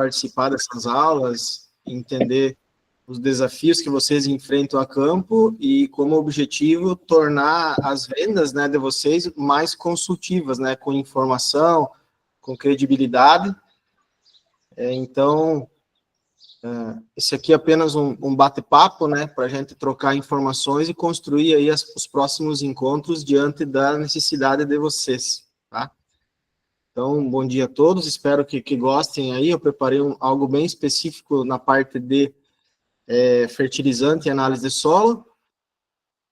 participar dessas aulas, entender os desafios que vocês enfrentam a campo e, como objetivo, tornar as vendas, né, de vocês mais consultivas, né, com informação, com credibilidade. Então, esse aqui é apenas um bate-papo, né, para a gente trocar informações e construir aí os próximos encontros diante da necessidade de vocês, tá? Então, bom dia a todos, espero que gostem aí. Eu preparei algo bem específico na parte de fertilizante e análise de solo.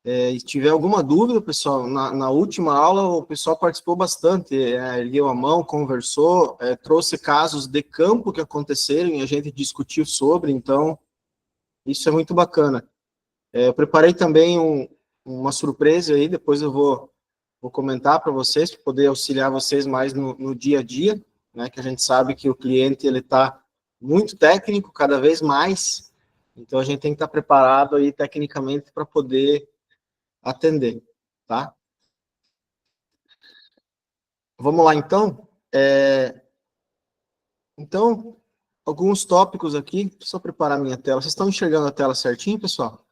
Se tiver alguma dúvida, pessoal, na última aula o pessoal participou bastante, ergueu a mão, conversou, trouxe casos de campo que aconteceram e a gente discutiu sobre, então isso é muito bacana. Eu preparei também uma surpresa aí, depois eu vou comentar para vocês, para poder auxiliar vocês mais no dia a dia, né, que a gente sabe que o cliente ele está muito técnico, cada vez mais, então a gente tem que estar preparado aí tecnicamente para poder atender, tá? Vamos lá, então. Então, alguns tópicos aqui, só preparar minha tela. Vocês estão enxergando a tela certinho, pessoal?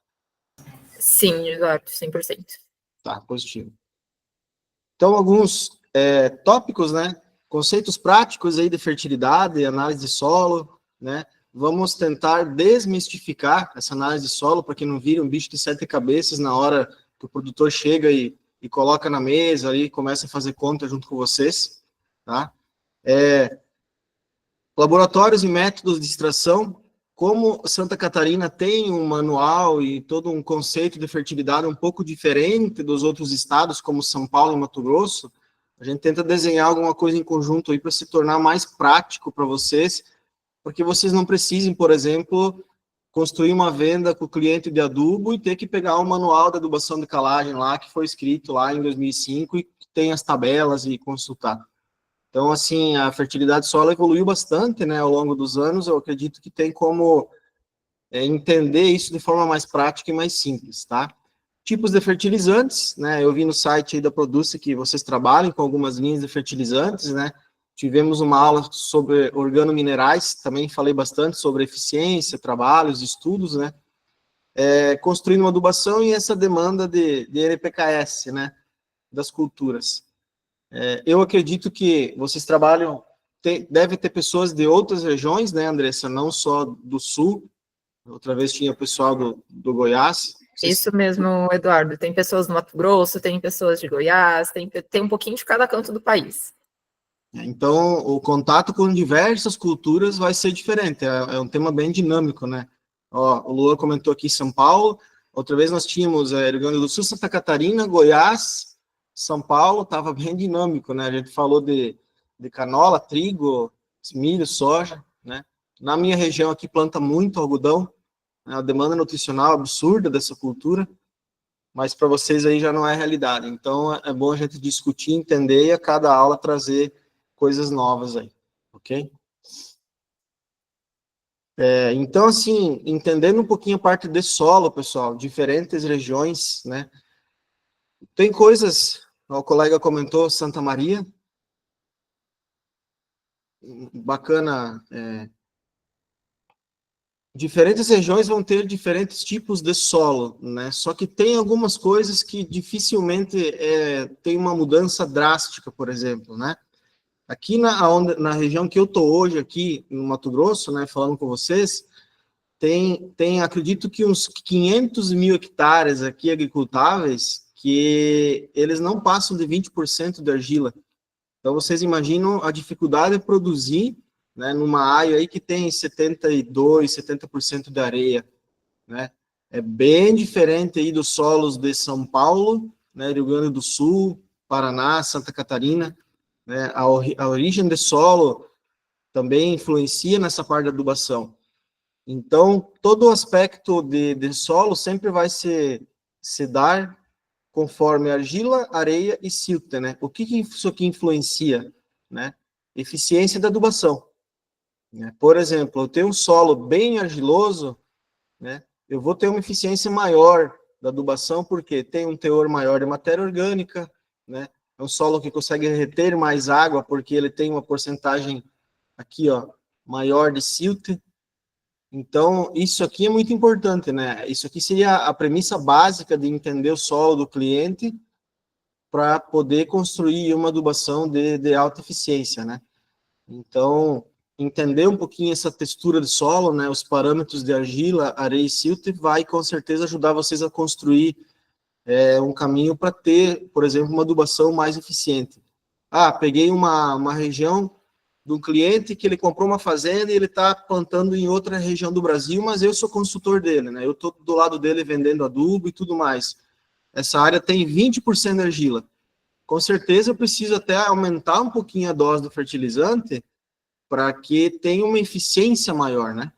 Sim, exato, 100%. Tá, positivo. Então, alguns tópicos, né? Conceitos práticos aí de fertilidade, análise de solo, né? Vamos tentar desmistificar essa análise de solo para que não vire um bicho de 7 cabeças na hora que o produtor chega e coloca na mesa ali, começa a fazer conta junto com vocês, tá? Laboratórios e métodos de extração. Como Santa Catarina tem um manual e todo um conceito de fertilidade um pouco diferente dos outros estados, como São Paulo e Mato Grosso, a gente tenta desenhar alguma coisa em conjunto aí para se tornar mais prático para vocês, porque vocês não precisem, por exemplo, construir uma venda com o cliente de adubo e ter que pegar o manual da adubação de calagem lá, que foi escrito lá em 2005 e tem as tabelas e consultar. Então, assim, a fertilidade do solo evoluiu bastante, né, ao longo dos anos. Eu acredito que tem como entender isso de forma mais prática e mais simples, tá? Tipos de fertilizantes, né? Eu vi no site aí da Produce que vocês trabalham com algumas linhas de fertilizantes, né? Tivemos uma aula sobre organominerais, também falei bastante sobre eficiência, trabalhos, estudos, né? Construindo uma adubação e essa demanda de NPKS, né? Das culturas. Eu acredito que vocês trabalham, deve ter pessoas de outras regiões, né, Andressa? Não só do Sul. Outra vez tinha o pessoal do Goiás. Isso mesmo, Eduardo. Tem pessoas do Mato Grosso, tem pessoas de Goiás, tem um pouquinho de cada canto do país. Então, o contato com diversas culturas vai ser diferente. É um tema bem dinâmico, né? Ó, o Luan comentou aqui São Paulo. Outra vez nós tínhamos Rio Grande do Sul, Santa Catarina, Goiás, São Paulo. Estava bem dinâmico, né? A gente falou de canola, trigo, milho, soja, né? Na minha região aqui planta muito algodão. A demanda nutricional absurda dessa cultura, mas para vocês aí já não é realidade. Então, é bom a gente discutir, entender e a cada aula trazer coisas novas aí, ok? Então, assim, entendendo um pouquinho a parte de solo, pessoal, diferentes regiões, né? Tem coisas, o colega comentou, Santa Maria, bacana, diferentes regiões vão ter diferentes tipos de solo, né? Só que tem algumas coisas que dificilmente tem uma mudança drástica, por exemplo, né? Aqui na região que eu estou hoje, aqui no Mato Grosso, né, falando com vocês, tem acredito que uns 500 mil hectares aqui agricultáveis que eles não passam de 20% de argila. Então, vocês imaginam a dificuldade de produzir, né, numa área aí que tem 72%, 70% de areia, né? É bem diferente aí dos solos de São Paulo, né, Rio Grande do Sul, Paraná, Santa Catarina, né? A origem do solo também influencia nessa parte da adubação. Então, todo o aspecto de solo sempre vai se dar conforme argila, areia e silta, né? O que isso aqui influencia, né? Eficiência da adubação, né? Por exemplo, eu tenho um solo bem argiloso, né? Eu vou ter uma eficiência maior da adubação porque tem um teor maior de matéria orgânica, né? É um solo que consegue reter mais água porque ele tem uma porcentagem aqui, ó, maior de silt. Então, isso aqui é muito importante, né? Isso aqui seria a premissa básica de entender o solo do cliente para poder construir uma adubação de alta eficiência, né? Então, entender um pouquinho essa textura de solo, né? Os parâmetros de argila, areia e silt vai com certeza ajudar vocês a construir um caminho para ter, por exemplo, uma adubação mais eficiente. Ah, peguei uma região de um cliente que ele comprou uma fazenda e ele está plantando em outra região do Brasil, mas eu sou consultor dele, né? Eu estou do lado dele vendendo adubo e tudo mais. Essa área tem 20% de argila. Com certeza eu preciso até aumentar um pouquinho a dose do fertilizante para que tenha uma eficiência maior, né?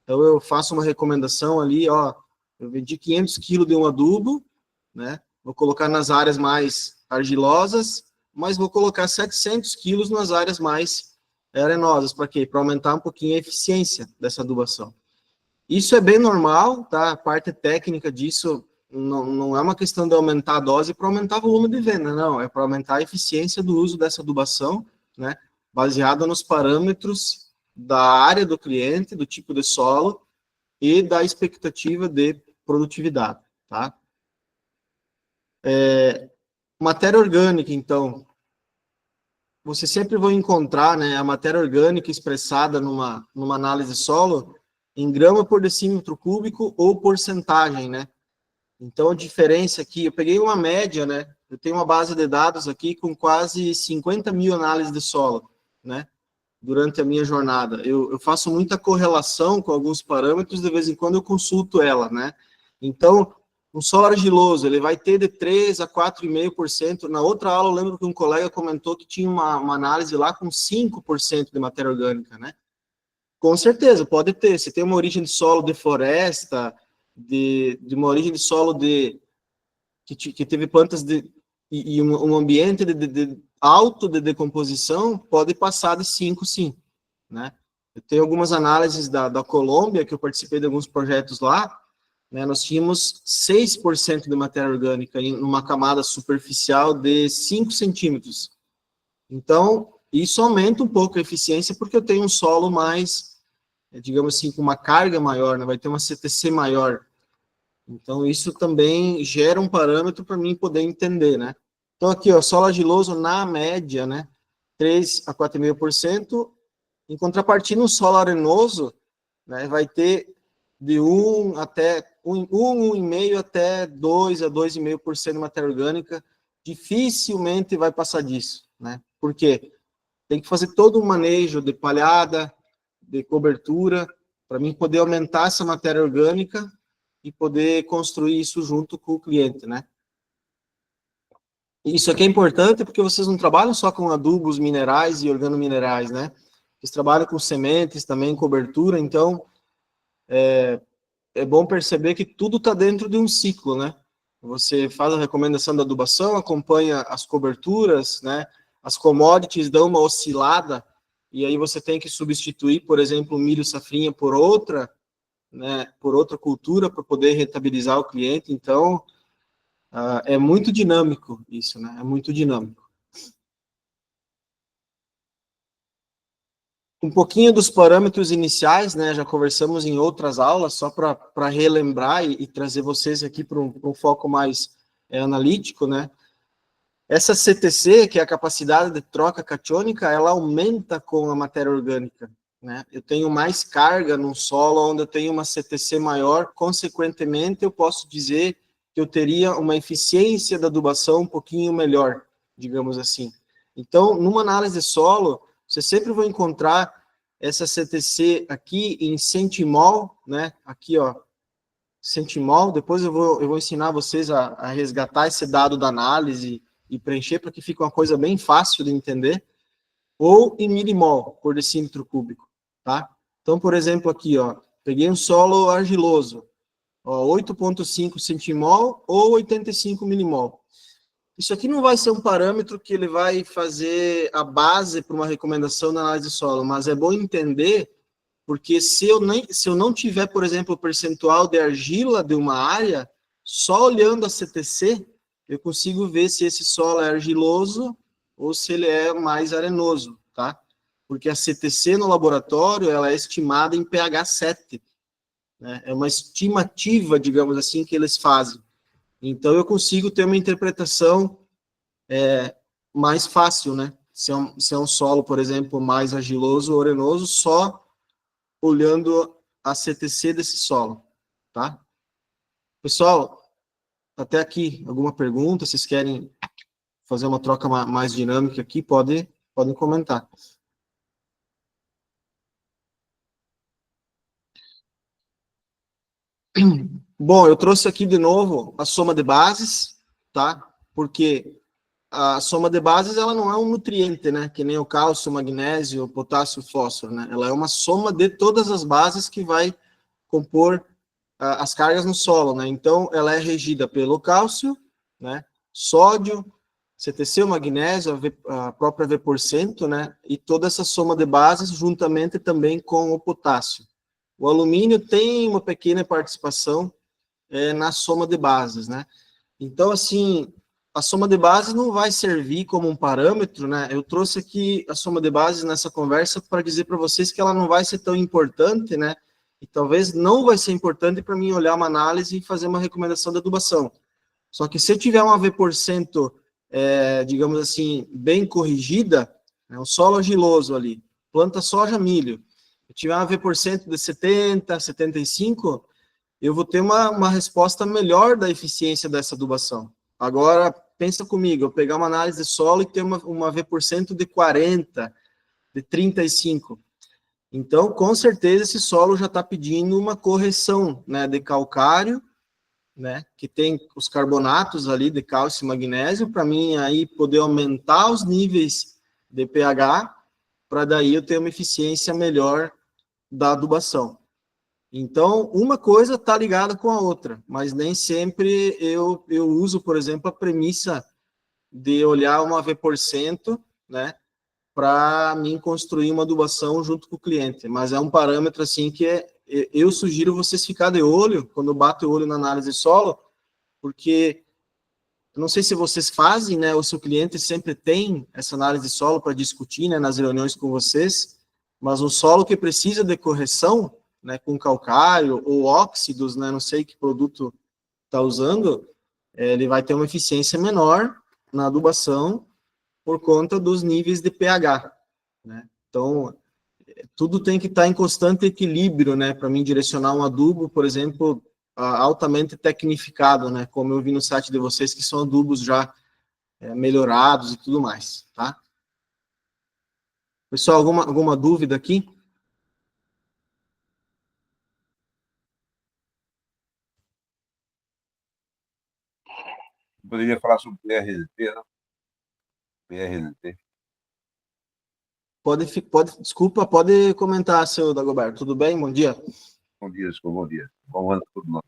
Então eu faço uma recomendação ali, ó, eu vendi 500 quilos de um adubo, né? Vou colocar nas áreas mais argilosas, mas vou colocar 700 quilos nas áreas mais arenosas. Para quê? Para aumentar um pouquinho a eficiência dessa adubação. Isso é bem normal, tá? A parte técnica disso não é uma questão de aumentar a dose para aumentar o volume de venda, não. É para aumentar a eficiência do uso dessa adubação, né? Baseada nos parâmetros da área do cliente, do tipo de solo e da expectativa de produtividade, tá? Matéria orgânica, então, você sempre vai encontrar, né, a matéria orgânica expressada numa análise solo em grama por decímetro cúbico ou porcentagem, né? Então, a diferença aqui, eu peguei uma média, né? Eu tenho uma base de dados aqui com quase 50 mil análises de solo, né? Durante a minha jornada. Eu faço muita correlação com alguns parâmetros, de vez em quando eu consulto ela, né? Então, um solo argiloso, ele vai ter de 3 a 4,5%. Na outra aula, eu lembro que um colega comentou que tinha uma análise lá com 5% de matéria orgânica, né? Com certeza, pode ter. Se tem uma origem de solo de floresta, de uma origem de solo que teve plantas e um ambiente alto de decomposição, pode passar de 5, sim, né? Eu tenho algumas análises da Colômbia, que eu participei de alguns projetos lá, né? Nós tínhamos 6% de matéria orgânica em uma camada superficial de 5 centímetros. Então, isso aumenta um pouco a eficiência, porque eu tenho um solo mais, digamos assim, com uma carga maior, né? Vai ter uma CTC maior. Então, isso também gera um parâmetro para mim poder entender, né? Então, aqui, ó, solo argiloso na média, né? 3 a 4,5%. Em contrapartida, um solo arenoso, né, vai ter de 1,5% até 2 a 2,5% de matéria orgânica. Dificilmente vai passar disso, né? Por quê? Tem que fazer todo um manejo de palhada, de cobertura, para mim poder aumentar essa matéria orgânica e poder construir isso junto com o cliente, né? Isso aqui é importante porque vocês não trabalham só com adubos minerais e organominerais, né? Vocês trabalham com sementes também, cobertura, então é bom perceber que tudo está dentro de um ciclo, né? Você faz a recomendação da adubação, acompanha as coberturas, né? As commodities dão uma oscilada e aí você tem que substituir, por exemplo, o milho safrinha por outra, né? Por outra cultura para poder rentabilizar o cliente. Então, é muito dinâmico isso, né? É muito dinâmico. Um pouquinho dos parâmetros iniciais, né? Já conversamos em outras aulas, só para relembrar e trazer vocês aqui para um foco mais analítico, né? Essa CTC, que é a capacidade de troca catiônica, ela aumenta com a matéria orgânica, né? Eu tenho mais carga num solo onde eu tenho uma CTC maior, consequentemente eu posso dizer que eu teria uma eficiência da adubação um pouquinho melhor, digamos assim. Então, numa análise de solo, você sempre vai encontrar essa CTC aqui em centimol, né? Aqui, ó, centimol. Depois eu vou ensinar vocês a resgatar esse dado da análise e preencher para que fique uma coisa bem fácil de entender. Ou em milimol por decímetro cúbico, tá? Então, por exemplo, aqui, ó, peguei um solo argiloso, 8,5 centimol ou 85 milimol. Isso aqui não vai ser um parâmetro que ele vai fazer a base para uma recomendação da análise de solo, mas é bom entender, porque se eu não tiver, por exemplo, o percentual de argila de uma área, só olhando a CTC, eu consigo ver se esse solo é argiloso ou se ele é mais arenoso, tá? porque a CTC no laboratório, ela é estimada em pH 7, né? É uma estimativa, digamos assim, que eles fazem. Então, eu consigo ter uma interpretação mais fácil, né? Se é um solo, por exemplo, mais argiloso ou arenoso, só olhando a CTC desse solo, tá? Pessoal, até aqui, alguma pergunta? Vocês querem fazer uma troca mais dinâmica aqui? Podem comentar. Bom, eu trouxe aqui de novo a soma de bases, tá? Porque a soma de bases, ela não é um nutriente, né? Que nem o cálcio, o magnésio, o potássio, o fósforo, né? Ela é uma soma de todas as bases que vai compor as cargas no solo, né? Então, ela é regida pelo cálcio, né? Sódio, CTC, o magnésio, a própria V%, né? E toda essa soma de bases juntamente também com o potássio. O alumínio tem uma pequena participação na soma de bases, né? Então, assim, a soma de bases não vai servir como um parâmetro, né? Eu trouxe aqui a soma de bases nessa conversa para dizer para vocês que ela não vai ser tão importante, né? E talvez não vai ser importante para mim olhar uma análise e fazer uma recomendação de adubação. Só que se eu tiver uma V%, digamos assim, bem corrigida, né, um solo argiloso ali, planta soja, milho, eu tiver uma V% de 70, 75, eu vou ter uma resposta melhor da eficiência dessa adubação. Agora, pensa comigo, eu pegar uma análise de solo e ter uma V% de 40, de 35. Então, com certeza, esse solo já está pedindo uma correção, né, de calcário, né, que tem os carbonatos ali de cálcio e magnésio, para mim aí poder aumentar os níveis de pH, para daí eu ter uma eficiência melhor da adubação. Então, uma coisa está ligada com a outra, mas nem sempre eu uso, por exemplo, a premissa de olhar uma V%, né, para mim construir uma adubação junto com o cliente. Mas é um parâmetro, assim, que eu sugiro vocês ficar de olho, quando bato o olho na análise de solo, porque não sei se vocês fazem, né, ou se o cliente sempre tem essa análise de solo para discutir, né, nas reuniões com vocês, mas um solo que precisa de correção, né, com calcário ou óxidos, né, não sei que produto está usando, ele vai ter uma eficiência menor na adubação por conta dos níveis de pH, né? Então, tudo tem que estar em constante equilíbrio, né, para mim direcionar um adubo, por exemplo, altamente tecnificado, né, como eu vi no site de vocês, que são adubos já melhorados e tudo mais, tá? Pessoal, alguma dúvida aqui? Poderia falar sobre PRNT, né? PRNT. Desculpa, pode comentar, seu Dagoberto. Tudo bem? Bom dia. Bom dia, desculpa, bom dia. Bom ano a todo mundo.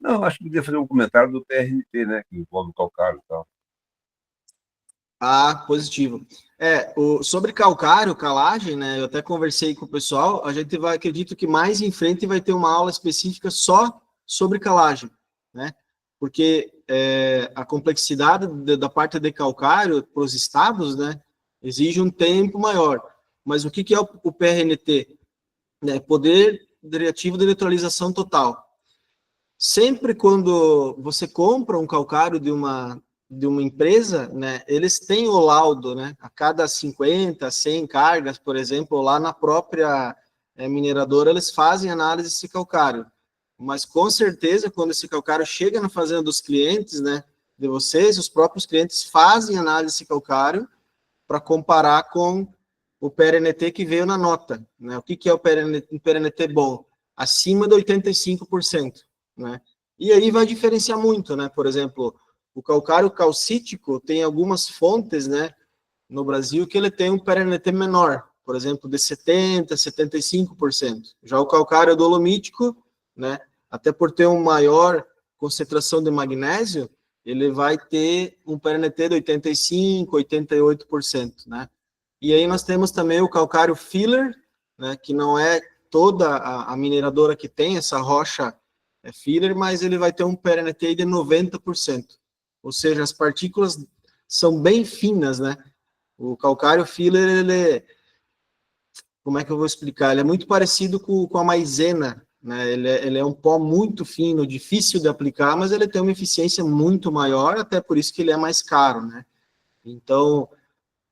Não, acho que podia fazer um comentário do PRNT, né? Que envolve o calcário e tal. Ah, positivo. Sobre calcário, calagem, né? Eu até conversei com o pessoal, acredito que mais em frente vai ter uma aula específica só sobre calagem, né? Porque a complexidade da parte de calcário para os estados, né, exige um tempo maior. Mas o que é o PRNT? Né? Poder reativo de neutralização total. Sempre quando você compra um calcário de uma empresa, né, eles têm o laudo, né, a cada 50, 100 cargas, por exemplo, lá na própria mineradora, eles fazem análise desse calcário. Mas, com certeza, quando esse calcário chega na fazenda dos clientes, né, de vocês, os próprios clientes fazem análise desse calcário para comparar com o PRNT que veio na nota, né? O que é o PRNT bom? Acima de 85%, né? E aí vai diferenciar muito, né? Por exemplo, o calcário calcítico tem algumas fontes, né, no Brasil que ele tem um PRNT menor, por exemplo, de 70%, 75%. Já o calcário dolomítico, né, até por ter uma maior concentração de magnésio, ele vai ter um PRNT de 85%, 88%, né? E aí nós temos também o calcário filler, né, que não é toda a mineradora que tem essa rocha filler, mas ele vai ter um PRNT de 90%. Ou seja, as partículas são bem finas, né? O calcário filler, como é que eu vou explicar? Ele é muito parecido com a maisena, né? Ele é um pó muito fino, difícil de aplicar, mas ele tem uma eficiência muito maior, até por isso que ele é mais caro, né? Então,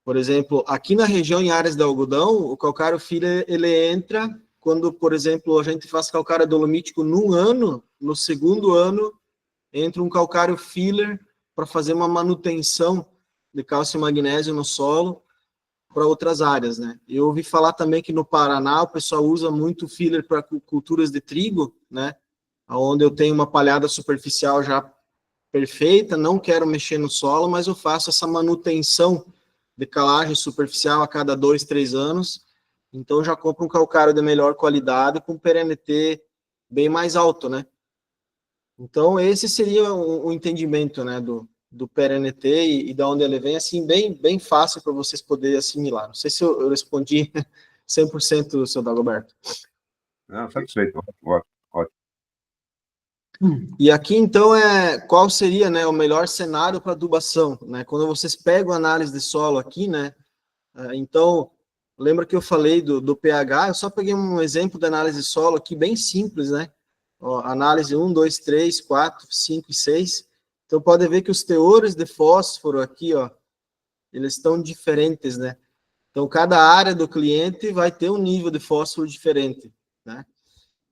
por exemplo, aqui na região, em áreas de algodão, o calcário filler, ele entra quando, por exemplo, a gente faz calcário dolomítico num ano, no segundo ano, entra um calcário filler para fazer uma manutenção de cálcio e magnésio no solo para outras áreas, né? Eu ouvi falar também que no Paraná o pessoal usa muito filler para culturas de trigo, né? Onde eu tenho uma palhada superficial já perfeita, não quero mexer no solo, mas eu faço essa manutenção de calagem superficial a cada 2, 3 anos, então eu já compro um calcário de melhor qualidade com PRNT bem mais alto, né? Então esse seria o entendimento, né, do PRNT e da onde ele vem, assim, bem fácil para vocês poderem assimilar. Não sei se eu respondi 100%, seu Dagoberto. Não, satisfeito, ótimo. E aqui, então, qual seria, né, o melhor cenário para adubação, né? Quando vocês pegam a análise de solo aqui, né, então, lembra que eu falei do pH, eu só peguei um exemplo da análise de solo aqui, bem simples, né? Ó, análise 1, 2, 3, 4, 5 e 6. Então, pode ver que os teores de fósforo aqui, ó, eles estão diferentes, né? Então, cada área do cliente vai ter um nível de fósforo diferente, né?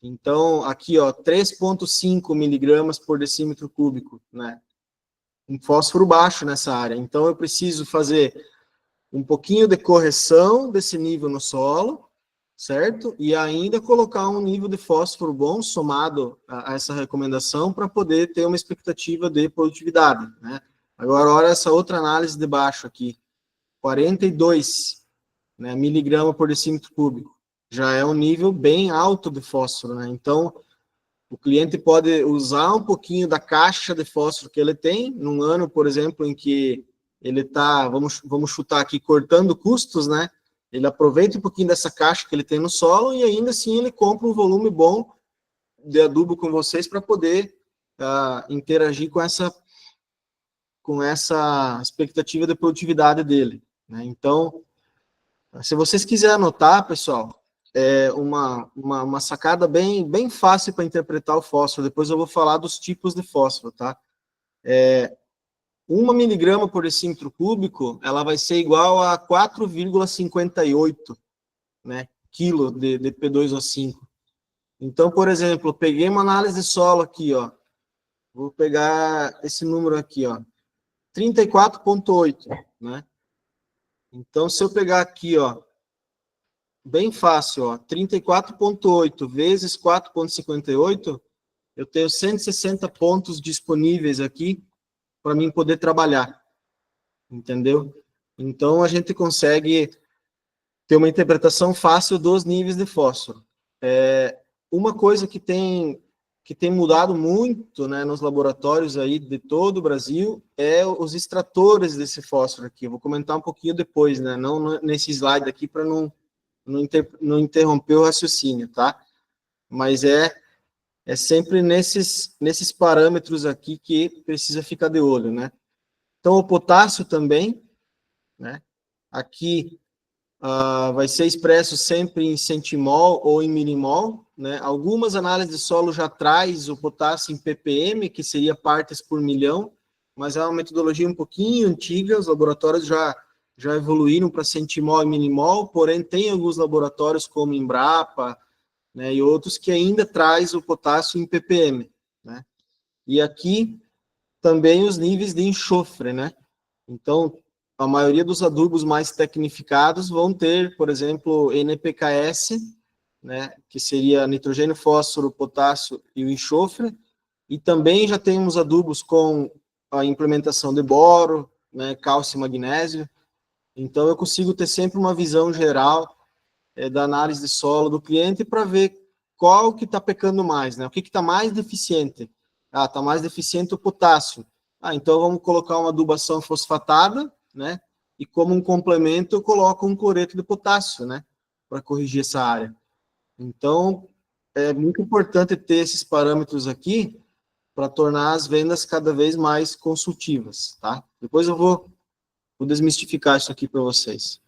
Então, aqui, ó, 3,5 miligramas por decímetro cúbico, né? Um fósforo baixo nessa área. Então, eu preciso fazer um pouquinho de correção desse nível no solo, certo? E ainda colocar um nível de fósforo bom somado a essa recomendação para poder ter uma expectativa de produtividade, né? Agora, olha essa outra análise de baixo aqui, 42, né, miligrama por decímetro cúbico. Já é um nível bem alto de fósforo, né? Então, o cliente pode usar um pouquinho da caixa de fósforo que ele tem, num ano, por exemplo, em que ele está, vamos chutar aqui, cortando custos, né? Ele aproveita um pouquinho dessa caixa que ele tem no solo e ainda assim ele compra um volume bom de adubo com vocês para poder interagir com essa expectativa de produtividade dele, né? Então, se vocês quiserem anotar, pessoal, é uma sacada bem fácil para interpretar o fósforo. Depois eu vou falar dos tipos de fósforo, tá? 1 miligrama por decímetro cúbico, ela vai ser igual a 4,58, né, quilo de P2O5. Então, por exemplo, eu peguei uma análise de solo aqui, ó. Vou pegar esse número aqui, ó. 34,8, né? Então, se eu pegar aqui, ó, bem fácil, ó, 34,8 vezes 4,58, eu tenho 160 pontos disponíveis aqui para mim poder trabalhar, entendeu? Então, a gente consegue ter uma interpretação fácil dos níveis de fósforo. Uma coisa que tem mudado muito, né, nos laboratórios aí de todo o Brasil é os extratores desse fósforo aqui. Eu vou comentar um pouquinho depois, né, não nesse slide aqui para não interromper o raciocínio, tá? Mas é sempre nesses parâmetros aqui que precisa ficar de olho, né? Então, o potássio também, né? Aqui vai ser expresso sempre em centimol ou em milimol, né? Algumas análises de solo já traz o potássio em ppm, que seria partes por milhão, mas é uma metodologia um pouquinho antiga, os laboratórios já evoluíram para centimol e milimol, porém tem alguns laboratórios como Embrapa, né, e outros que ainda traz o potássio em ppm, né? E aqui também os níveis de enxofre, né? Então, a maioria dos adubos mais tecnificados vão ter, por exemplo, NPKS, né, que seria nitrogênio, fósforo, potássio e o enxofre, e também já temos adubos com a implementação de boro, né, cálcio e magnésio. Então, eu consigo ter sempre uma visão geral da análise de solo do cliente para ver qual que está pecando mais, né? O que está mais deficiente? Está mais deficiente o potássio. Então vamos colocar uma adubação fosfatada, né? E como um complemento eu coloco um cloreto de potássio, né? Para corrigir essa área. Então é muito importante ter esses parâmetros aqui para tornar as vendas cada vez mais consultivas, tá? Depois eu vou desmistificar isso aqui para vocês.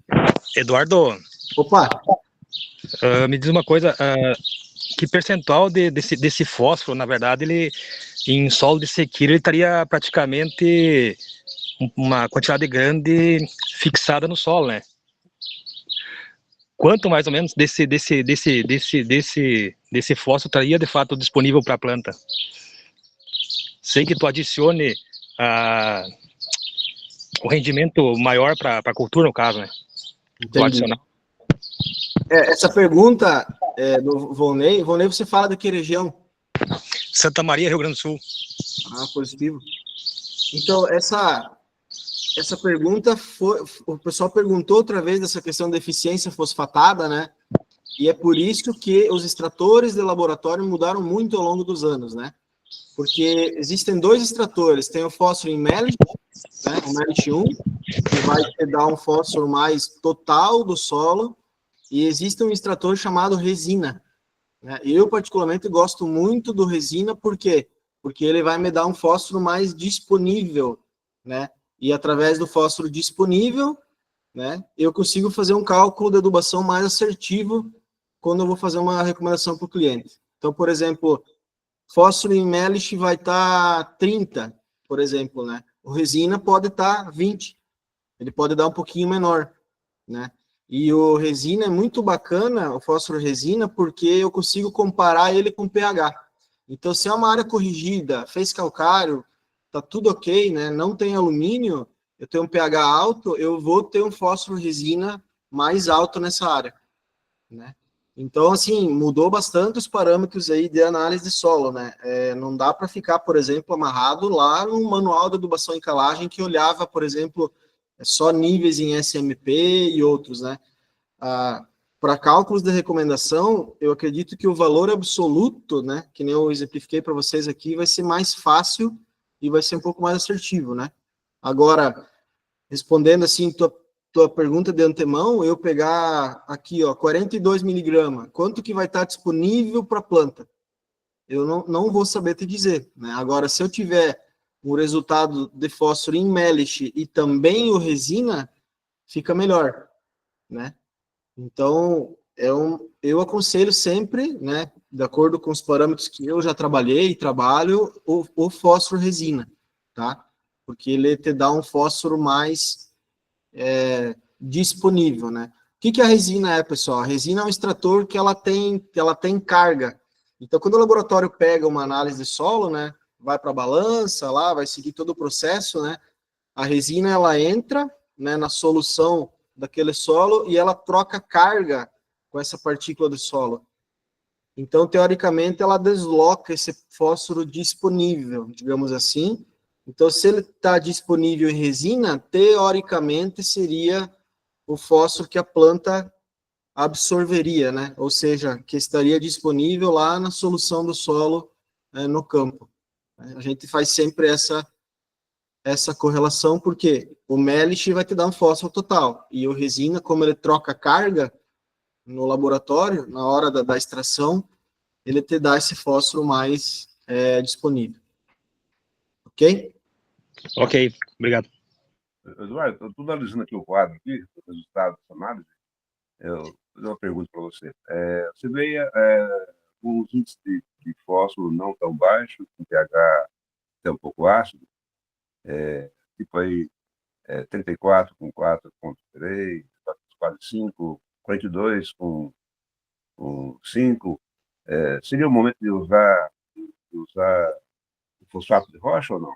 Eduardo. Opa! Me diz uma coisa, que percentual desse fósforo, na verdade, ele em solo de sequeira, ele estaria praticamente uma quantidade grande fixada no solo, né? Quanto mais ou menos desse fósforo estaria de fato disponível para a planta? Sem que tu adicione o rendimento maior para a cultura, no caso, né? Tu adicionar. Essa pergunta do Volney, você fala de que região? Santa Maria, Rio Grande do Sul. Ah, positivo. Então, essa pergunta o pessoal perguntou outra vez dessa questão de eficiência fosfatada, né? E é por isso que os extratores de laboratório mudaram muito ao longo dos anos, né? Porque existem 2 extratores, tem o fósforo em Melish, né? O Melish 1, que vai te dar um fósforo mais total do solo, e existe um extrator chamado resina, né? Eu, particularmente, gosto muito do resina, por quê? Porque ele vai me dar um fósforo mais disponível, né? E através do fósforo disponível, né, eu consigo fazer um cálculo de adubação mais assertivo quando eu vou fazer uma recomendação para o cliente. Então, por exemplo, fósforo em Melish vai estar 30, por exemplo, né? O resina pode estar 20, ele pode dar um pouquinho menor, né? E o resina é muito bacana, o fósforo resina, porque eu consigo comparar ele com pH. Então, se é uma área corrigida, fez calcário, tá tudo ok, né? Não tem alumínio, eu tenho um pH alto, eu vou ter um fósforo resina mais alto nessa área, né? Então, assim, mudou bastante os parâmetros aí de análise de solo, né? Não dá para ficar, por exemplo, amarrado lá no manual de adubação e calagem que olhava, por exemplo, só níveis em SMP e outros, né? Para cálculos de recomendação, eu acredito que o valor absoluto, né, que nem eu exemplifiquei para vocês aqui, vai ser mais fácil e vai ser um pouco mais assertivo, né? Agora, respondendo assim tua pergunta de antemão, eu pegar aqui, ó, 42 miligramas, quanto que vai estar disponível para a planta? Eu não vou saber te dizer, né? Agora, se eu tiver o resultado de fósforo em Melish e também o resina, fica melhor, né? Então, eu aconselho sempre, né, de acordo com os parâmetros que eu já trabalhei e trabalho, o fósforo resina, tá? Porque ele te dá um fósforo mais disponível, né? O que a resina é, pessoal? A resina é um extrator que ela tem carga. Então, quando o laboratório pega uma análise de solo, né, vai para a balança lá, vai seguir todo o processo, né? A resina, ela entra, né, na solução daquele solo e ela troca carga com essa partícula do solo. Então, teoricamente, ela desloca esse fósforo disponível, digamos assim. Então, se ele está disponível em resina, teoricamente seria o fósforo que a planta absorveria, né? Ou seja, que estaria disponível lá na solução do solo, no campo. A gente faz sempre essa correlação, porque o Melish vai te dar um fósforo total, e o resina, como ele troca carga no laboratório, na hora da extração, ele te dá esse fósforo mais disponível. Ok? Ok, obrigado. Eduardo, eu estou analisando aqui o quadro, aqui, o resultado dessa análise. Eu vou fazer uma pergunta para você. Você veio com os índices de fósforo não tão baixos, com pH até um pouco ácido, tipo aí 34 com 4,3, quase 5, 42 com 5. Seria o momento de usar o fosfato de rocha ou não?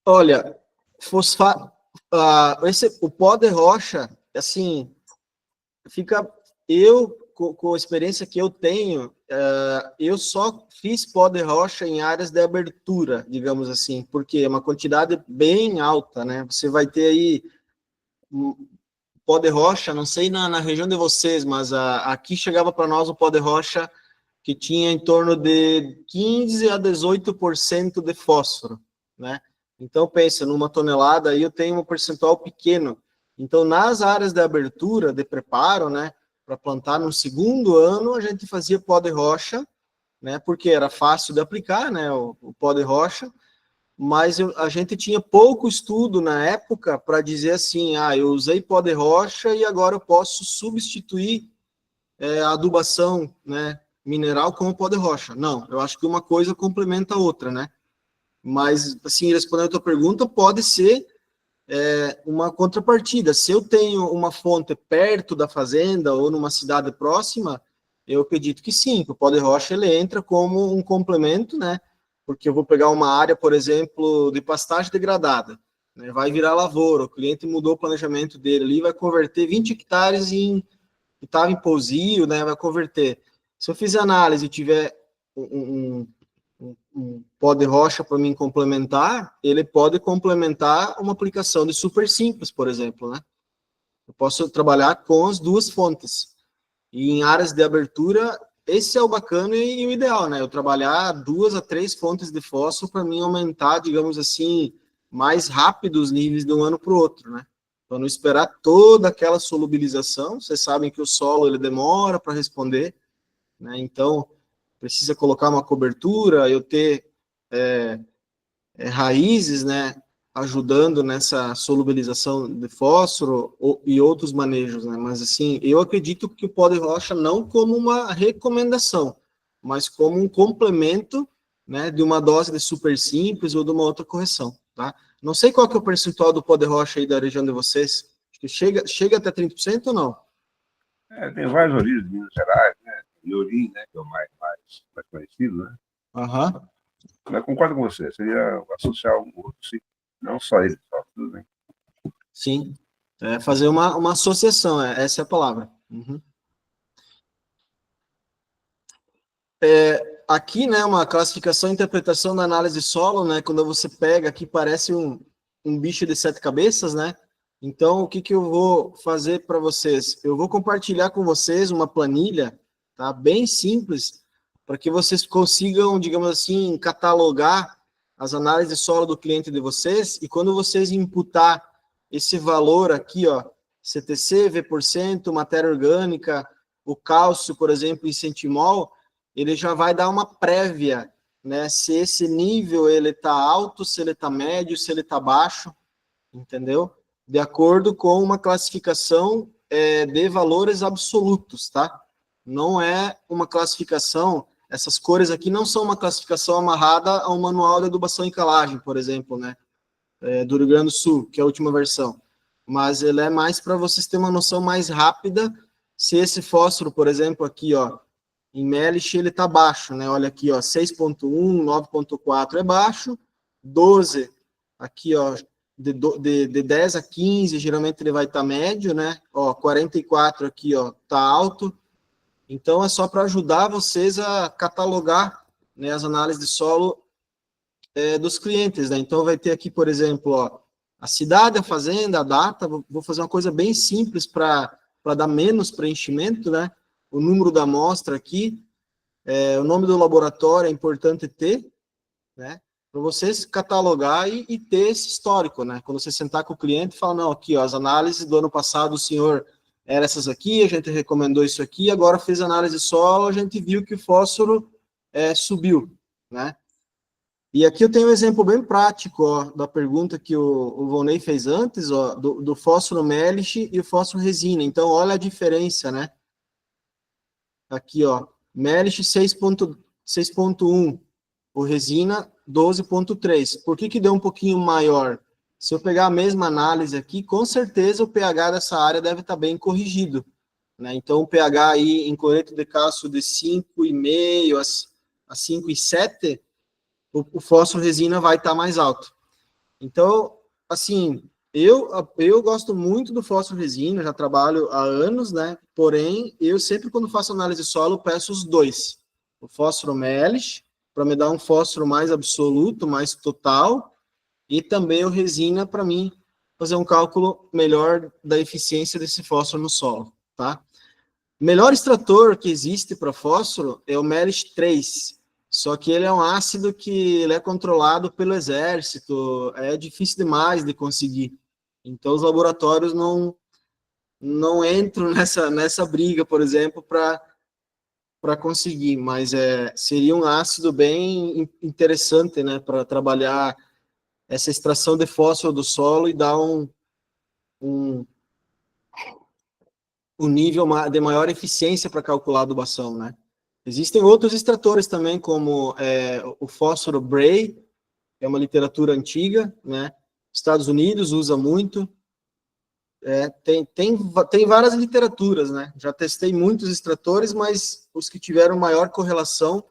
Olha, fosfato, o pó de rocha, assim, com a experiência que eu tenho, eu só fiz pó de rocha em áreas de abertura, digamos assim, porque é uma quantidade bem alta, né? Você vai ter aí pó de rocha, não sei na região de vocês, mas aqui chegava para nós o pó de rocha que tinha em torno de 15 a 18% de fósforo, né? Então, pensa, numa tonelada aí eu tenho um percentual pequeno. Então, nas áreas de abertura, de preparo, né, para plantar no segundo ano, a gente fazia pó de rocha, né, porque era fácil de aplicar, né, o pó de rocha, mas a gente tinha pouco estudo na época para dizer assim, eu usei pó de rocha e agora eu posso substituir a adubação, né, mineral com o pó de rocha. Não, eu acho que uma coisa complementa a outra, né? Mas, assim, respondendo a tua pergunta, pode ser uma contrapartida. Se eu tenho uma fonte perto da fazenda ou numa cidade próxima, eu acredito que sim, que o pó de rocha ele entra como um complemento, né? Porque eu vou pegar uma área, por exemplo, de pastagem degradada, né? Vai virar lavoura, o cliente mudou o planejamento dele ali, vai converter 20 hectares que estava em pousio, né? Vai converter. Se eu fizer análise e tiver um pó de rocha para mim complementar, ele pode complementar uma aplicação de super simples, por exemplo, né? Eu posso trabalhar com as duas fontes. E em áreas de abertura, esse é o bacana e o ideal, né? Eu trabalhar 2 a 3 fontes de fósforo para mim aumentar, digamos assim, mais rápido os níveis de um ano para o outro, né? Para não esperar toda aquela solubilização. Vocês sabem que o solo ele demora para responder, né? Então, precisa colocar uma cobertura, eu ter raízes, né, ajudando nessa solubilização de fósforo e outros manejos, né? Mas assim, eu acredito que o pó de rocha não como uma recomendação, mas como um complemento, né, de uma dose de super simples ou de uma outra correção, tá? Não sei qual que é o percentual do pó de rocha aí da região de vocês, acho que chega até 30% ou não? Tem vários origens de Minas Gerais, né? Iorim, né, que é o mais conhecido, né? Aham. Mas concordo com você, seria associar um outro, sim. Não só ele, só tudo bem. Sim, fazer uma associação, essa é a palavra. Uhum. Aqui, né, uma classificação e interpretação da análise solo, né, quando você pega aqui, parece um bicho de 7 cabeças, né? Então, o que eu vou fazer para vocês? Eu vou compartilhar com vocês uma planilha, tá, bem simples, para que vocês consigam, digamos assim, catalogar as análises de solo do cliente de vocês, e quando vocês imputar esse valor aqui, ó, CTC, V%, matéria orgânica, o cálcio, por exemplo, em centimol, ele já vai dar uma prévia, né, se esse nível ele está alto, se ele está médio, se ele está baixo, entendeu? De acordo com uma classificação de valores absolutos, tá? Não é uma classificação, essas cores aqui não são uma classificação amarrada a um manual de adubação e calagem, por exemplo, né? Do Rio Grande do Sul, que é a última versão. Mas ele é mais para vocês terem uma noção mais rápida se esse fósforo, por exemplo, aqui, ó, em Melish ele está baixo, né? Olha aqui, ó, 6.1, 9.4 é baixo, 12 aqui, ó, de 10 a 15, geralmente ele vai estar médio, né? Ó, 44 aqui, ó, tá alto. Então é só para ajudar vocês a catalogar, né, as análises de solo dos clientes, né? Então vai ter aqui, por exemplo, ó, a cidade, a fazenda, a data. Vou fazer uma coisa bem simples para dar menos preenchimento, né? O número da amostra aqui, o nome do laboratório é importante ter, né? Para vocês catalogar e ter esse histórico, né? Quando você sentar com o cliente e falar, não, aqui, ó, as análises do ano passado, o senhor eram essas aqui, a gente recomendou isso aqui, agora fez análise solo, a gente viu que o fósforo subiu, né? E aqui eu tenho um exemplo bem prático, ó, da pergunta que o Volney fez antes, ó, do fósforo Melish e o fósforo resina. Então, olha a diferença, né? Aqui, ó, Melish 6.1, o resina 12.3. Por que deu um pouquinho maior? Se eu pegar a mesma análise aqui, com certeza o pH dessa área deve estar bem corrigido, né? Então, o pH aí em cloreto de cálcio de 5,5 a 5,7, o fósforo resina vai estar mais alto. Então, assim, eu gosto muito do fósforo resina, já trabalho há anos, né? Porém, eu sempre, quando faço análise de solo, peço os dois. O fósforo Melish, para me dar um fósforo mais absoluto, mais total, e também o resina, para mim, fazer um cálculo melhor da eficiência desse fósforo no solo, tá? O melhor extrator que existe para fósforo é o Melish 3, só que ele é um ácido que ele é controlado pelo exército, é difícil demais de conseguir. Então, os laboratórios não entram nessa briga, por exemplo, para conseguir, mas seria um ácido bem interessante, né, para trabalhar essa extração de fósforo do solo e dar um nível de maior eficiência para calcular a adubação, né? Existem outros extratores também, como o fósforo Bray, que é uma literatura antiga, né? Estados Unidos usa muito. Tem várias literaturas, né? Já testei muitos extratores, mas os que tiveram maior correlação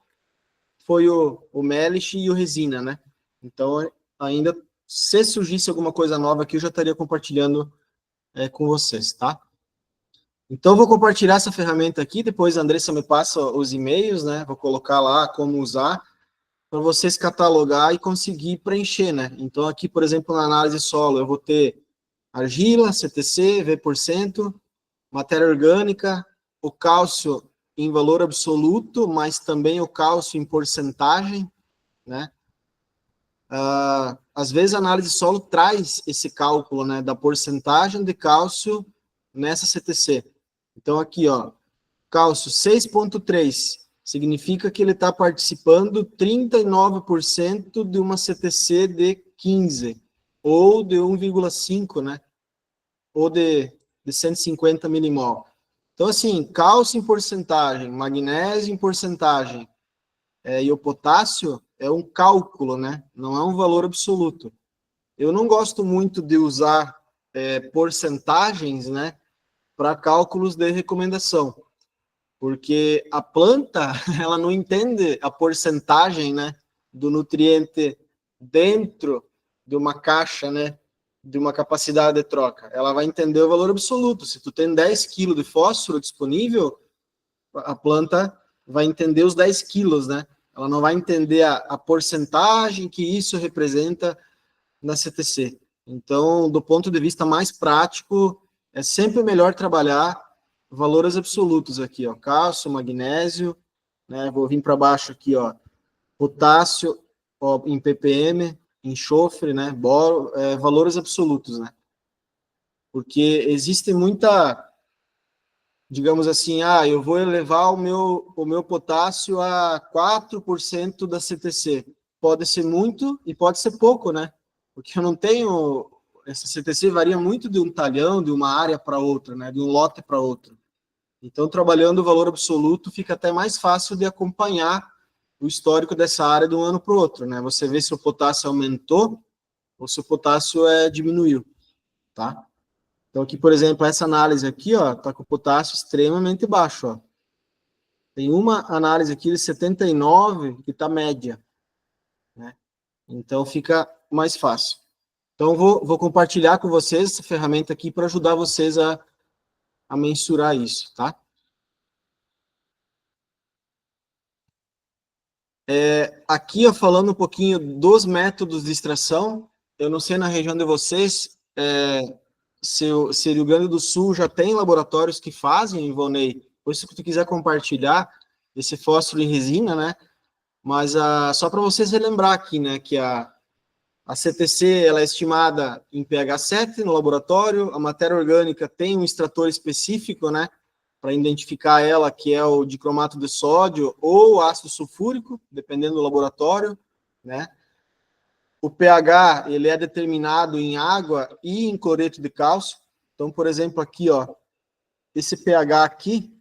foi o Melish e o Resina, né? Então, ainda, se surgisse alguma coisa nova aqui, eu já estaria compartilhando com vocês, tá? Então, eu vou compartilhar essa ferramenta aqui, depois a Andressa me passa os e-mails, né? Vou colocar lá como usar, para vocês catalogar e conseguir preencher, né? Então, aqui, por exemplo, na análise solo, eu vou ter argila, CTC, V%, matéria orgânica, o cálcio em valor absoluto, mas também o cálcio em porcentagem, né? Às vezes a análise solo traz esse cálculo, né, da porcentagem de cálcio nessa CTC. Então aqui, ó, cálcio 6,3, significa que ele está participando 39% de uma CTC de 15, ou de 1,5, né, ou de 150 milimol. Então, assim, cálcio em porcentagem, magnésio em porcentagem, e o potássio é um cálculo, né? Não é um valor absoluto. Eu não gosto muito de usar porcentagens, né, para cálculos de recomendação, porque a planta, ela não entende a porcentagem, né, do nutriente dentro de uma caixa, né, de uma capacidade de troca. Ela vai entender o valor absoluto. Se tu tem 10 kg de fósforo disponível, a planta vai entender os 10 quilos, né? Ela não vai entender a porcentagem que isso representa na CTC. Então, do ponto de vista mais prático, é sempre melhor trabalhar valores absolutos aqui, ó, cálcio, magnésio, né? Vou vir para baixo aqui, ó, potássio, ó, em ppm, enxofre, né? Boro, valores absolutos, né? Porque existe muita, digamos assim, eu vou elevar o meu potássio a 4% da CTC. Pode ser muito e pode ser pouco, né? Porque eu não tenho... Essa CTC varia muito de um talhão, de uma área para outra, né? De um lote para outro. Então, trabalhando o valor absoluto, fica até mais fácil de acompanhar o histórico dessa área de um ano para o outro, né? Você vê se o potássio aumentou ou se o potássio diminuiu, tá? Então, aqui, por exemplo, essa análise aqui, ó, tá com o potássio extremamente baixo, ó. Tem uma análise aqui de 79 que tá média, né? Então, fica mais fácil. Então, vou compartilhar com vocês essa ferramenta aqui para ajudar vocês a mensurar isso, tá? Aqui, ó, falando um pouquinho dos métodos de extração, eu não sei na região de vocês, se o Rio Grande do Sul já tem laboratórios que fazem, Ivonei, por isso que tu quiser compartilhar esse fósforo em resina, né? Mas só para vocês relembrar aqui, né, que a CTC ela é estimada em pH 7 no laboratório, a matéria orgânica tem um extrator específico, né, para identificar ela, que é o dicromato de sódio ou ácido sulfúrico, dependendo do laboratório, né? O pH, ele é determinado em água e em cloreto de cálcio. Então, por exemplo, aqui, ó, esse pH aqui,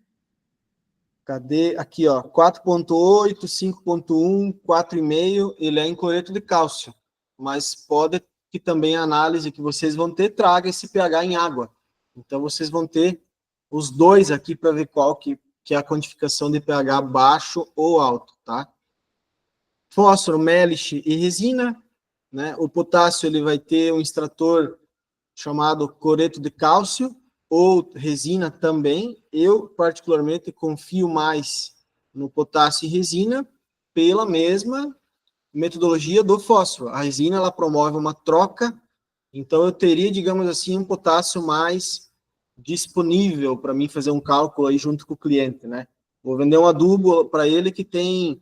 cadê? Aqui, ó, 4,8, 5,1, 4,5, ele é em cloreto de cálcio. Mas pode que também a análise que vocês vão ter traga esse pH em água. Então, vocês vão ter os dois aqui para ver qual que é a quantificação de pH baixo ou alto, tá? Fósforo, Melish e resina, né? O potássio ele vai ter um extrator chamado cloreto de cálcio ou resina também. Eu, particularmente, confio mais no potássio e resina pela mesma metodologia do fósforo. A resina ela promove uma troca, então eu teria, digamos assim, um potássio mais disponível para mim fazer um cálculo aí junto com o cliente, né? Vou vender um adubo para ele que tem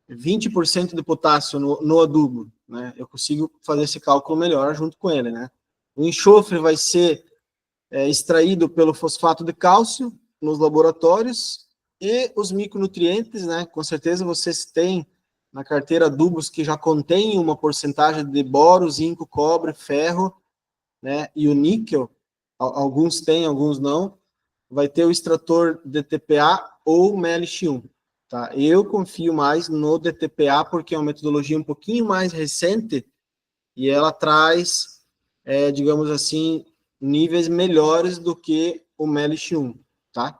20% de potássio no adubo, né? Eu consigo fazer esse cálculo melhor junto com ele, né? O enxofre vai ser extraído pelo fosfato de cálcio nos laboratórios e os micronutrientes, né? Com certeza vocês têm na carteira adubos que já contém uma porcentagem de boro, zinco, cobre, ferro, né, e o níquel, alguns têm, alguns não, vai ter o extrator DTPA ou MLX1. Tá? Eu confio mais no DTPA porque é uma metodologia um pouquinho mais recente e ela traz, digamos assim, níveis melhores do que o MLX1, tá?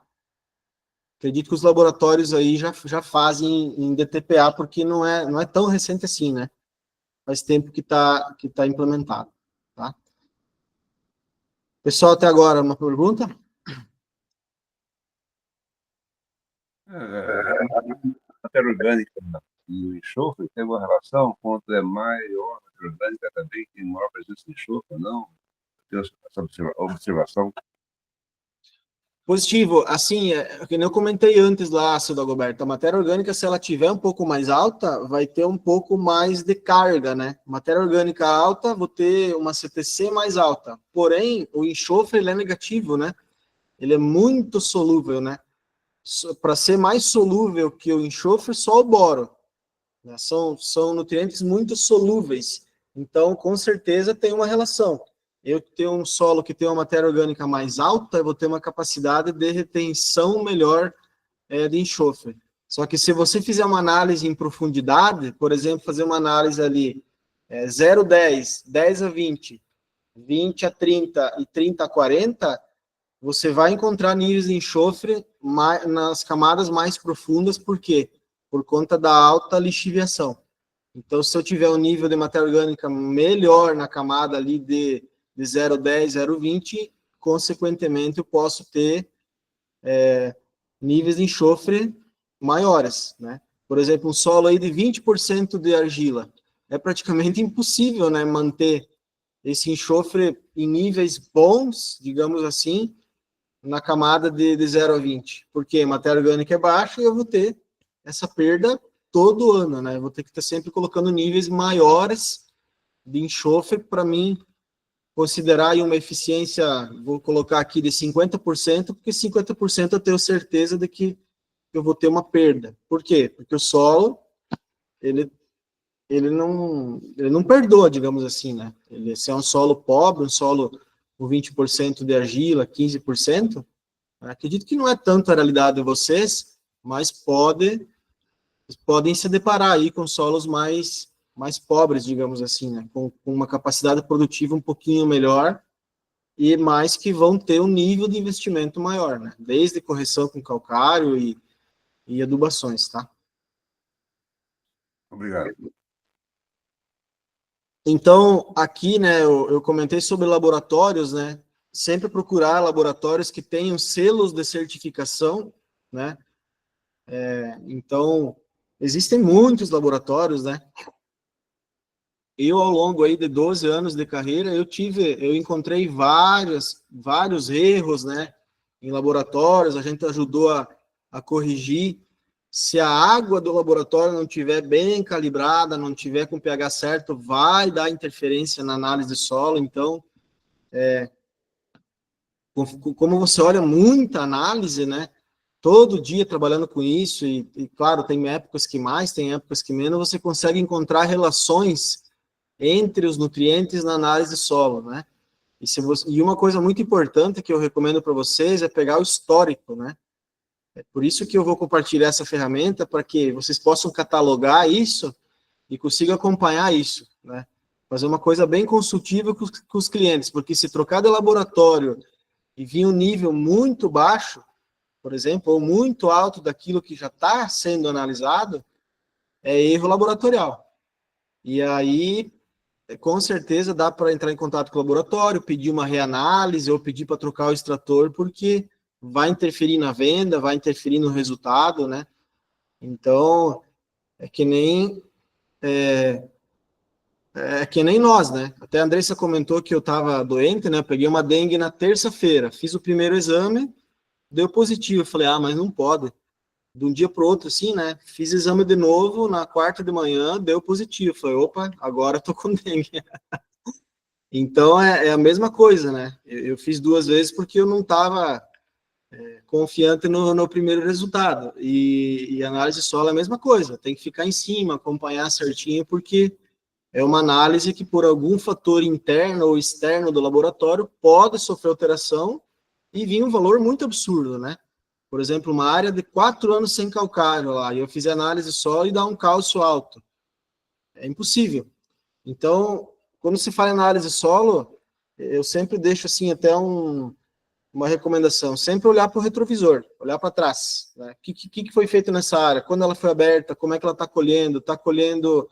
Acredito que os laboratórios aí já fazem em DTPA, porque não é tão recente assim, né? Faz tempo que tá implementado, tá? Pessoal, até agora, uma pergunta? A matéria orgânica e o enxofre tem uma relação? Quanto é maior a matéria orgânica também tem maior presença de enxofre ou não? Tem essa observação? Positivo, assim, que nem eu comentei antes lá, seu Dagoberto, a matéria orgânica, se ela tiver um pouco mais alta, vai ter um pouco mais de carga, né? Matéria orgânica alta, vou ter uma CTC mais alta. Porém, o enxofre, ele é negativo, né? Ele é muito solúvel, né? Para ser mais solúvel que o enxofre, só o boro. Né? São nutrientes muito solúveis. Então, com certeza, tem uma relação. Eu tenho um solo que tem uma matéria orgânica mais alta, eu vou ter uma capacidade de retenção melhor de enxofre. Só que se você fizer uma análise em profundidade, por exemplo, fazer uma análise ali 0 a 10, 10 a 20, 20 a 30 e 30 a 40, você vai encontrar níveis de enxofre nas camadas mais profundas, por quê? Por conta da alta lixiviação. Então, se eu tiver um nível de matéria orgânica melhor na camada ali de 0,10, 0,20, consequentemente, eu posso ter níveis de enxofre maiores, né? Por exemplo, um solo aí de 20% de argila. É praticamente impossível, né, manter esse enxofre em níveis bons, digamos assim, na camada de 0 a 20. Porque a matéria orgânica é baixa e eu vou ter essa perda todo ano, né? Eu vou ter que estar sempre colocando níveis maiores de enxofre para mim considerar aí uma eficiência, vou colocar aqui de 50%, porque 50% eu tenho certeza de que eu vou ter uma perda. Por quê? Porque o solo, ele não perdoa, digamos assim, né? Se é um solo pobre, um solo com 20% de argila, 15%, acredito que não é tanto a realidade de vocês, mas podem se deparar aí com solos mais pobres, digamos assim, né? Com uma capacidade produtiva um pouquinho melhor e mais que vão ter um nível de investimento maior, né? Desde correção com calcário e adubações, tá? Obrigado. Então, aqui, né, eu comentei sobre laboratórios, né? Sempre procurar laboratórios que tenham selos de certificação, né? Então, existem muitos laboratórios, né? Eu, ao longo aí de 12 anos de carreira, eu encontrei vários erros, né? Em laboratórios, a gente ajudou a corrigir. Se a água do laboratório não estiver bem calibrada, não tiver com o pH certo, vai dar interferência na análise de solo. Então, como você olha muita análise, né? Todo dia trabalhando com isso, e claro, tem épocas que mais, tem épocas que menos, você consegue encontrar relações entre os nutrientes na análise de solo, né? E uma coisa muito importante que eu recomendo para vocês é pegar o histórico, né? É por isso que eu vou compartilhar essa ferramenta, para que vocês possam catalogar isso e consigam acompanhar isso, né? Fazer uma coisa bem consultiva com os clientes, porque se trocar de laboratório e vir um nível muito baixo, por exemplo, ou muito alto daquilo que já está sendo analisado, é erro laboratorial. E aí, com certeza, dá para entrar em contato com o laboratório, pedir uma reanálise ou pedir para trocar o extrator, porque vai interferir na venda, vai interferir no resultado, né? Então, é que nem nós, né? Até a Andressa comentou que eu estava doente, né? Eu peguei uma dengue na terça-feira, fiz o primeiro exame, deu positivo. Eu falei, mas não pode. De um dia para o outro, assim, né? Fiz exame de novo, na quarta de manhã, deu positivo. Eu falei, opa, agora eu tô com dengue. Então, é a mesma coisa, né? Eu fiz 2 vezes porque eu não estava confiante no primeiro resultado. E análise solo é a mesma coisa, tem que ficar em cima, acompanhar certinho, porque é uma análise que, por algum fator interno ou externo do laboratório, pode sofrer alteração e vir um valor muito absurdo, né? Por exemplo, uma área de 4 anos sem calcário lá, e eu fiz análise solo e dá um cálcio alto. É impossível. Então, quando se fala em análise solo, eu sempre deixo, assim, até uma recomendação, sempre olhar para o retrovisor, olhar para trás, né? O que foi feito nessa área? Quando ela foi aberta? Como é que ela está colhendo? Está colhendo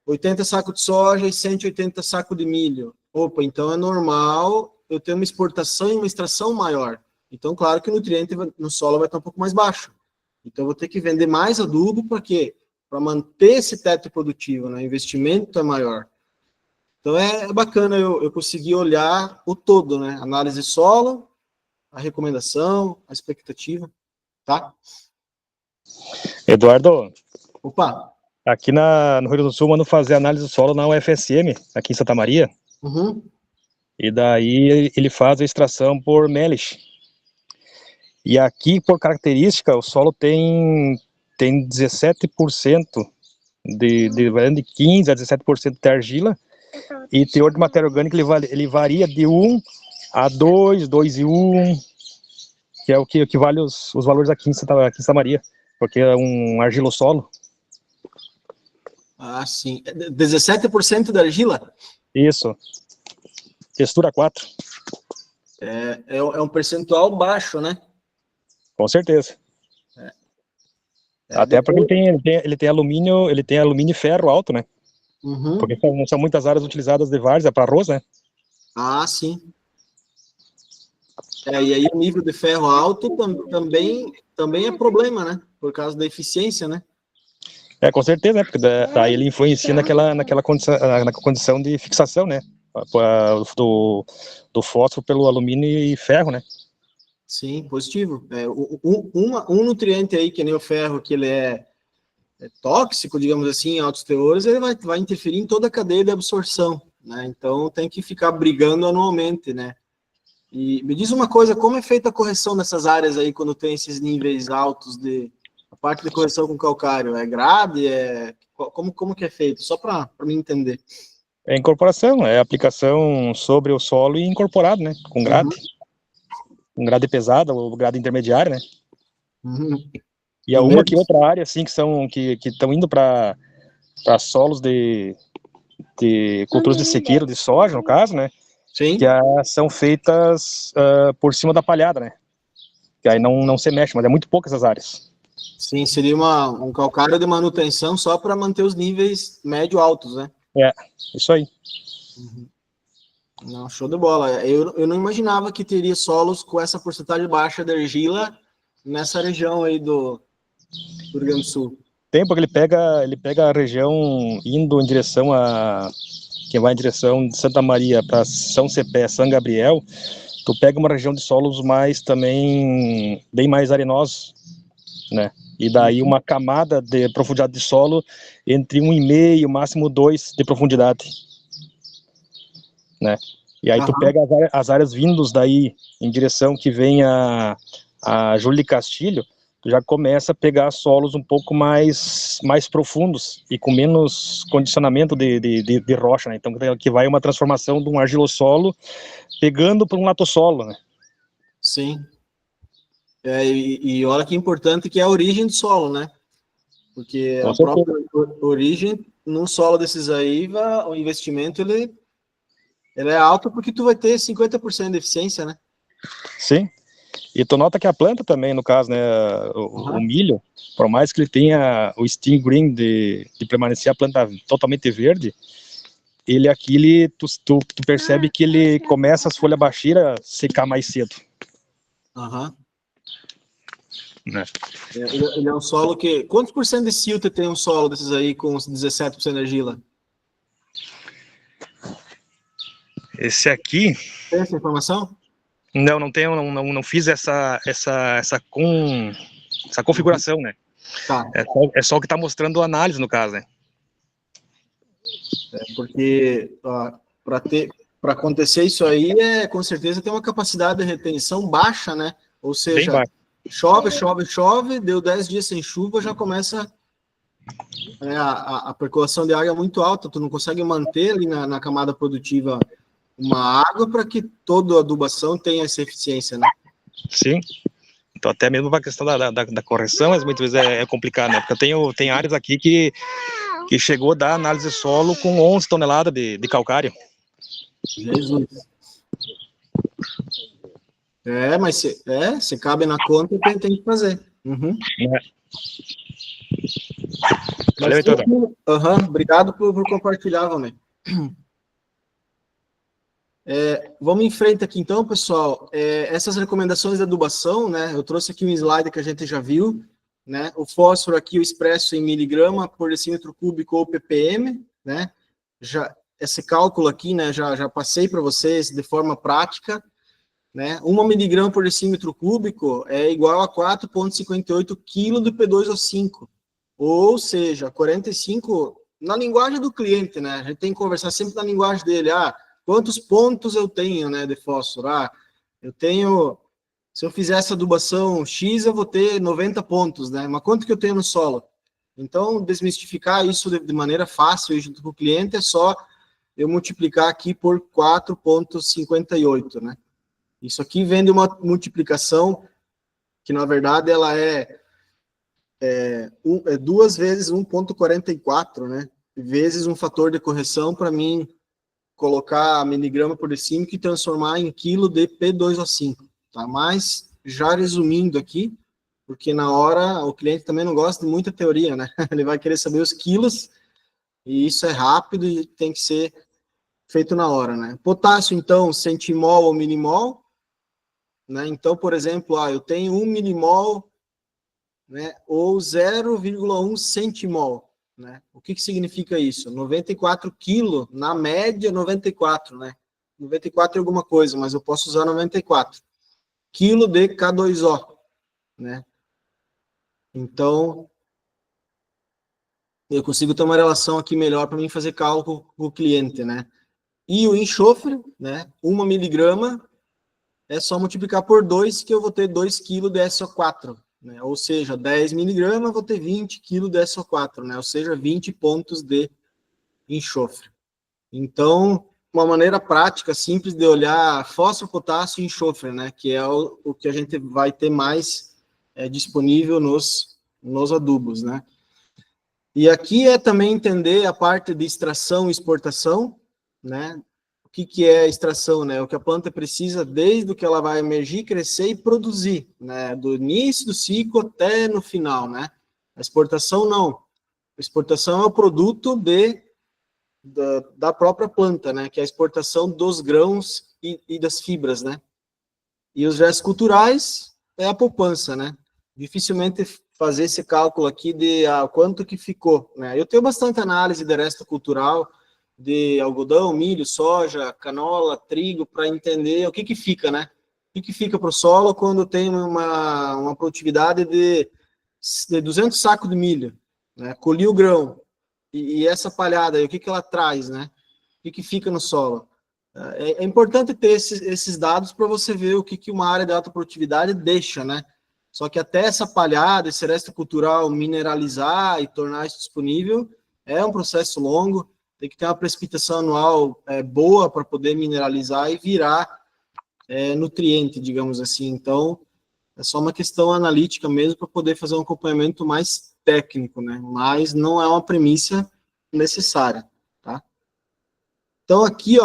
80 sacos de soja e 180 sacos de milho. Opa, então é normal eu ter uma exportação e uma extração maior. Então, claro que o nutriente no solo vai estar um pouco mais baixo. Então, eu vou ter que vender mais adubo para quê? Para manter esse teto produtivo, né? O investimento é maior. Então, é bacana eu conseguir olhar o todo, né? Análise solo, a recomendação, a expectativa, tá? Eduardo, Opa! aqui no Rio Grande do Sul, mando fazer análise do solo na UFSM, aqui em Santa Maria. Uhum. E daí ele faz a extração por Melich. E aqui, por característica, o solo tem 17% de 15 a 17% de argila, e teor de matéria orgânica ele varia de 1 a 2, 2,1, que é o que equivale os valores aqui em Santa Maria, porque é um argilossolo. Ah, sim. 17% da argila? Isso. Textura 4. É um percentual baixo, né? Com certeza. Até porque ele tem alumínio e ferro alto, né? Uhum. Porque são muitas áreas utilizadas de várzea para arroz, né? Ah, sim. E aí o nível de ferro alto também é problema, né? Por causa da eficiência, né? Com certeza, né? Porque daí ele influencia naquela condição de fixação, né? Do fósforo pelo alumínio e ferro, né? Sim, positivo. Um nutriente aí, que nem o ferro, que ele é tóxico, digamos assim, em altos teores, ele vai interferir em toda a cadeia de absorção, né? Então tem que ficar brigando anualmente, né? E me diz uma coisa, como é feita a correção nessas áreas aí, quando tem esses níveis altos a parte de correção com calcário? É grade? Como que é feito? Só para mim entender. É incorporação, é aplicação sobre o solo e incorporado, né? Com grade. Com grade pesada ou grade intermediária, né? Uhum. E há uma que outra área, assim, que estão indo para solos de culturas de sequeiro, de soja, no caso, né? Sim. Que são feitas por cima da palhada, né? Que aí não se mexe, mas é muito pouco essas áreas. Sim, seria um calcário de manutenção só para manter os níveis médio-altos, né? Isso aí. Uhum. Não, show de bola. Eu não imaginava que teria solos com essa porcentagem baixa de argila nessa região aí do Rio Grande do Sul. Tem, porque ele pega a região indo em direção quem vai em direção de Santa Maria para São Cepé, São Gabriel, tu pega uma região de solos bem mais arenosos, né? E daí uma camada de profundidade de solo entre 1,5, máximo 2 de profundidade, né? E aí tu pega as áreas vindos daí em direção que vem a Júlio de Castilho, tu já começa a pegar solos um pouco mais profundos e com menos condicionamento de rocha, né? Então que vai uma transformação de um argilossolo pegando para um latossolo, né? Sim. E olha que importante que é a origem do solo, né? Porque a própria origem num solo desses aí, o investimento ele é alto porque tu vai ter 50% de eficiência, né? Sim. E tu nota que a planta também, no caso, né, o milho, por mais que ele tenha o stem green de permanecer a planta totalmente verde, tu percebe que ele começa as folhas baixeiras a secar mais cedo. Né? Ele é um solo que... Quantos por cento de silta tem um solo desses aí com 17% de argila? Esse aqui... Tem essa informação? Não tenho, não fiz essa configuração, né? Tá. É só o que está mostrando a análise, no caso, né? Porque para acontecer isso aí, com certeza tem uma capacidade de retenção baixa, né? Ou Bem seja, baixo. chove, deu 10 dias sem chuva, já começa a percolação de água é muito alta, tu não consegue manter ali na camada produtiva uma água para que toda a adubação tenha essa eficiência, né? Sim. Então, até mesmo para a questão da correção, mas muitas vezes é complicado, né? Porque tem áreas aqui que chegou a dar análise de solo com 11 toneladas de calcário. Jesus. Mas se cabe na conta, tem que fazer. Uhum. Valeu, Heitor. Obrigado por compartilhar, Valnei. Vamos em frente aqui então, pessoal. Essas recomendações de adubação, né? Eu trouxe aqui um slide que a gente já viu, né? O fósforo aqui, eu expresso em miligrama por decímetro cúbico ou ppm, né? Esse cálculo aqui, né? Já passei para vocês de forma prática, né? 1 miligrama por decímetro cúbico é igual a 4,58 kg de P2O5, ou seja, 45 na linguagem do cliente, né? A gente tem que conversar sempre na linguagem dele. Quantos pontos eu tenho, né, de fósforo? Eu tenho, se eu fizer essa adubação X, eu vou ter 90 pontos, né? Mas quanto que eu tenho no solo? Então, desmistificar isso de maneira fácil junto com o cliente é só eu multiplicar aqui por 4,58, né? Isso aqui vem de uma multiplicação que, na verdade, ela é 2 vezes 1,44, né? Vezes um fator de correção para mim colocar miligrama por decímetro e transformar em quilo de P2O5, tá? Mas, já resumindo aqui, porque na hora o cliente também não gosta de muita teoria, né? Ele vai querer saber os quilos, e isso é rápido e tem que ser feito na hora, né? Potássio, então, centimol ou milimol, né? Então, por exemplo, eu tenho 1 milimol, né, ou 0,1 centimol, né? O que significa isso? 94 quilos, na média 94, né? 94 é alguma coisa, mas eu posso usar 94. Quilo de K2O, né? Então, eu consigo ter uma relação aqui melhor para mim fazer cálculo com o cliente, né? E o enxofre, né? 1 miligrama é só multiplicar por 2 que eu vou ter 2 kg de SO4, né? Ou seja, 10 miligramas eu vou ter 20 kg de SO4, né? Ou seja, 20 pontos de enxofre. Então, uma maneira prática, simples de olhar fósforo, potássio e enxofre, né? Que é o que a gente vai ter mais disponível nos adubos, né? E aqui é também entender a parte de extração e exportação, né? O que é extração, né? O que a planta precisa desde o que ela vai emergir, crescer e produzir, né? Do início do ciclo até no final, né? A exportação não. A exportação é o produto da própria planta, né? Que é a exportação dos grãos e das fibras, né? E os gestos culturais é a poupança, né? Dificilmente fazer esse cálculo aqui de quanto que ficou, né? Eu tenho bastante análise de resto cultural, de algodão, milho, soja, canola, trigo, para entender o que fica, né? O que fica para o solo quando tem uma produtividade de 200 sacos de milho, né? Colhi o grão, e essa palhada aí, o que ela traz, né? O que fica no solo? É importante ter esses dados para você ver o que uma área de alta produtividade deixa, né? Só que até essa palhada, esse resto cultural mineralizar e tornar isso disponível é um processo longo, tem que ter uma precipitação anual boa para poder mineralizar e virar nutriente, digamos assim. Então, é só uma questão analítica mesmo para poder fazer um acompanhamento mais técnico, né? Mas não é uma premissa necessária, tá? Então, aqui,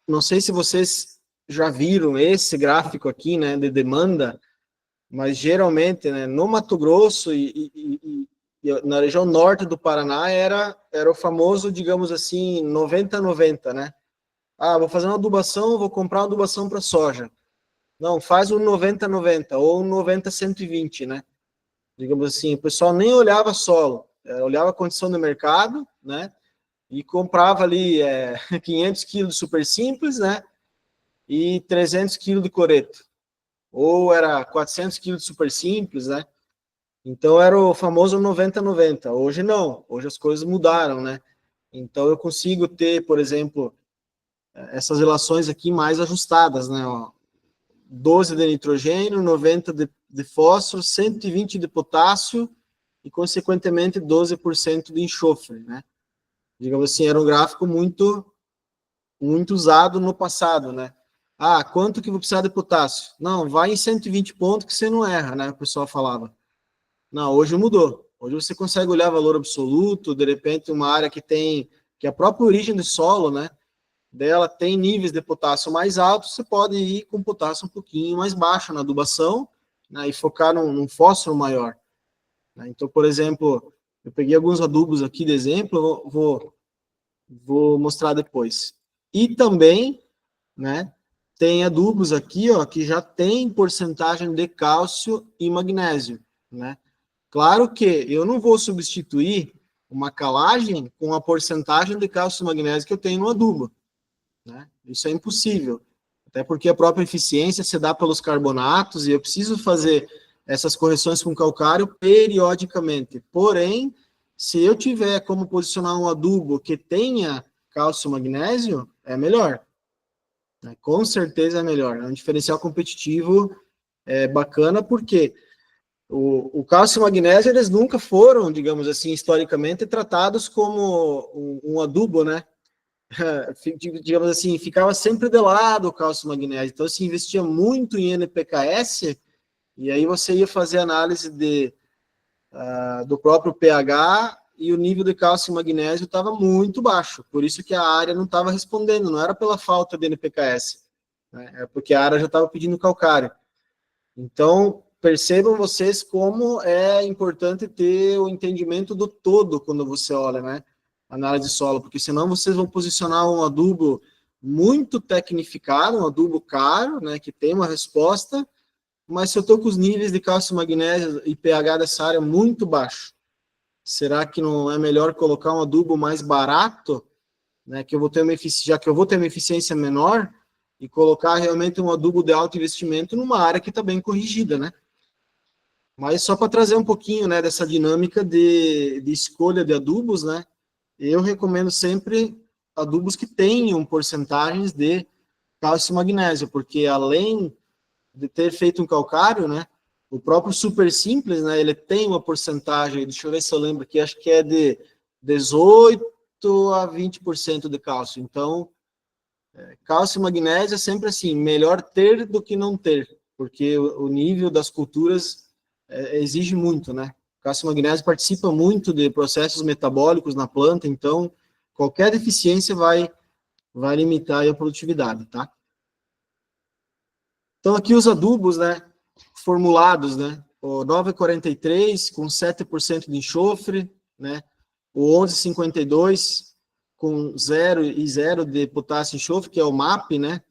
não sei se vocês já viram esse gráfico aqui, né, de demanda, mas geralmente, né, no Mato Grosso e na região norte do Paraná era o famoso, digamos assim, 90-90, né? Vou fazer uma adubação, vou comprar uma adubação para soja. Não, faz um 90-90 ou um 90-120, né? Digamos assim, o pessoal nem olhava solo, olhava a condição do mercado, né? E comprava ali 500 quilos de super simples, né? E 300 quilos de coreto. Ou era 400 quilos de super simples, né? Então era o famoso 90-90. Hoje não, hoje as coisas mudaram, né? Então eu consigo ter, por exemplo, essas relações aqui mais ajustadas, né? 12 de nitrogênio, 90 de fósforo, 120 de potássio e, consequentemente, 12% de enxofre, né? Digamos assim, era um gráfico muito usado no passado, né? Ah, quanto que vou precisar de potássio? Não, vai em 120 pontos que você não erra, né? O pessoal falava. Não, hoje mudou. Hoje você consegue olhar valor absoluto, de repente uma área que a própria origem do solo, né? Dela tem níveis de potássio mais altos, você pode ir com potássio um pouquinho mais baixo na adubação, né? E focar num fósforo maior, né? Então, por exemplo, eu peguei alguns adubos aqui de exemplo, vou mostrar depois. E também, né, tem adubos aqui, ó, que já tem porcentagem de cálcio e magnésio, né? Claro que eu não vou substituir uma calagem com a porcentagem de cálcio e magnésio que eu tenho no adubo, né? Isso é impossível, até porque a própria eficiência se dá pelos carbonatos e eu preciso fazer essas correções com calcário periodicamente. Porém, se eu tiver como posicionar um adubo que tenha cálcio e magnésio, é melhor, né? Com certeza é melhor. É um diferencial competitivo bacana, porque o cálcio e o magnésio, eles nunca foram, digamos assim, historicamente, tratados como um adubo, né? Digamos assim, ficava sempre de lado o cálcio e o magnésio. Então, se investia muito em NPKS, e aí você ia fazer análise do próprio pH, e o nível de cálcio e magnésio estava muito baixo. Por isso que a área não estava respondendo, não era pela falta de NPKS, né? É porque a área já estava pedindo calcário. Então, percebam vocês como é importante ter o entendimento do todo quando você olha, né, análise de solo, porque senão vocês vão posicionar um adubo muito tecnificado, um adubo caro, né, que tem uma resposta, mas se eu estou com os níveis de cálcio, magnésio e pH dessa área muito baixo, será que não é melhor colocar um adubo mais barato, né, que eu vou ter já que eu vou ter uma eficiência menor, e colocar realmente um adubo de alto investimento numa área que está bem corrigida, né? Mas só para trazer um pouquinho, né, dessa dinâmica de escolha de adubos, né? Eu recomendo sempre adubos que tenham porcentagens de cálcio e magnésio, porque além de ter feito um calcário, né, o próprio super simples, né, ele tem uma porcentagem, deixa eu ver se eu lembro aqui, acho que é de 18 a 20% de cálcio. Então, cálcio e magnésio é sempre assim, melhor ter do que não ter, porque o nível das culturas exige muito, né? Cálcio e magnésio participa muito de processos metabólicos na planta, então qualquer deficiência vai limitar a produtividade, tá? Então aqui os adubos, né, formulados, né? O 943 com 7% de enxofre, né? O 1152 com 0 de potássio e enxofre, que é o MAP, né?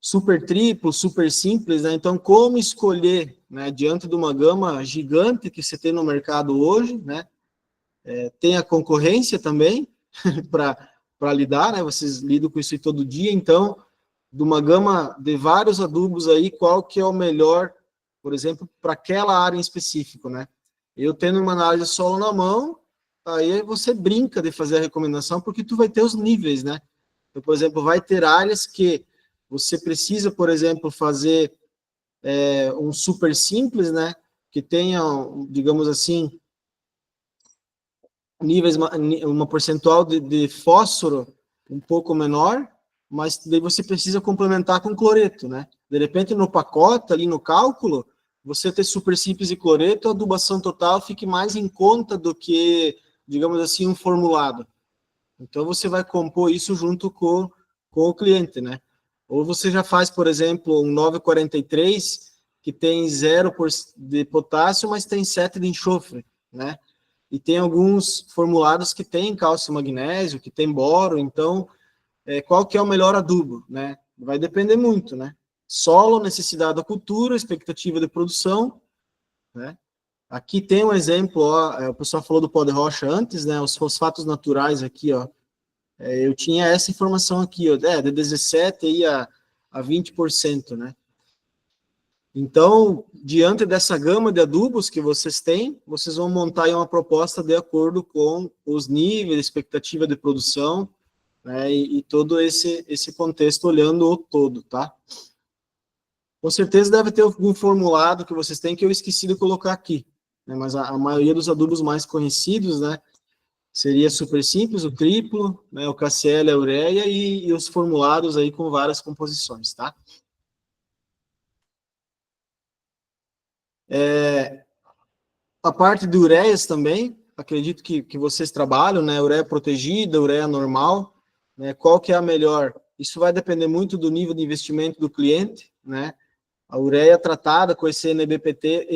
Super triplo, super simples, né? Então, como escolher, né, diante de uma gama gigante que você tem no mercado hoje, né? Tem a concorrência também para lidar, né? Vocês lidam com isso aí todo dia, então, de uma gama de vários adubos aí, qual que é o melhor, por exemplo, para aquela área em específico, né? Eu tendo uma análise de solo na mão, aí você brinca de fazer a recomendação, porque tu vai ter os níveis, né? Então, por exemplo, vai ter áreas que você precisa, por exemplo, fazer um super simples, né? Que tenha, digamos assim, níveis, uma percentual de fósforo um pouco menor, mas daí você precisa complementar com cloreto, né? De repente, no pacote, ali no cálculo, você ter super simples e cloreto, a adubação total fique mais em conta do que, digamos assim, um formulado. Então, você vai compor isso junto com o cliente, né? Ou você já faz, por exemplo, um 943, que tem 0 de potássio, mas tem 7 de enxofre, né? E tem alguns formulados que tem cálcio e magnésio, que tem boro, então, qual que é o melhor adubo, né? Vai depender muito, né? Solo, necessidade da cultura, expectativa de produção, né? Aqui tem um exemplo, ó, o pessoal falou do pó de rocha antes, né? Os fosfatos naturais aqui, ó. Eu tinha essa informação aqui, ó, de 17 aí a 20%, né? Então, diante dessa gama de adubos que vocês têm, vocês vão montar aí uma proposta de acordo com os níveis, expectativa de produção, né, e todo esse contexto olhando o todo, tá? Com certeza deve ter algum formulado que vocês têm que eu esqueci de colocar aqui, né? Mas a maioria dos adubos mais conhecidos, né, seria super simples, o triplo, né, o KCl, a ureia e os formulados aí com várias composições, tá? A parte de ureias também, acredito que vocês trabalham, né, ureia protegida, ureia normal, né, qual que é a melhor? Isso vai depender muito do nível de investimento do cliente, né? A ureia tratada com esse NBPT,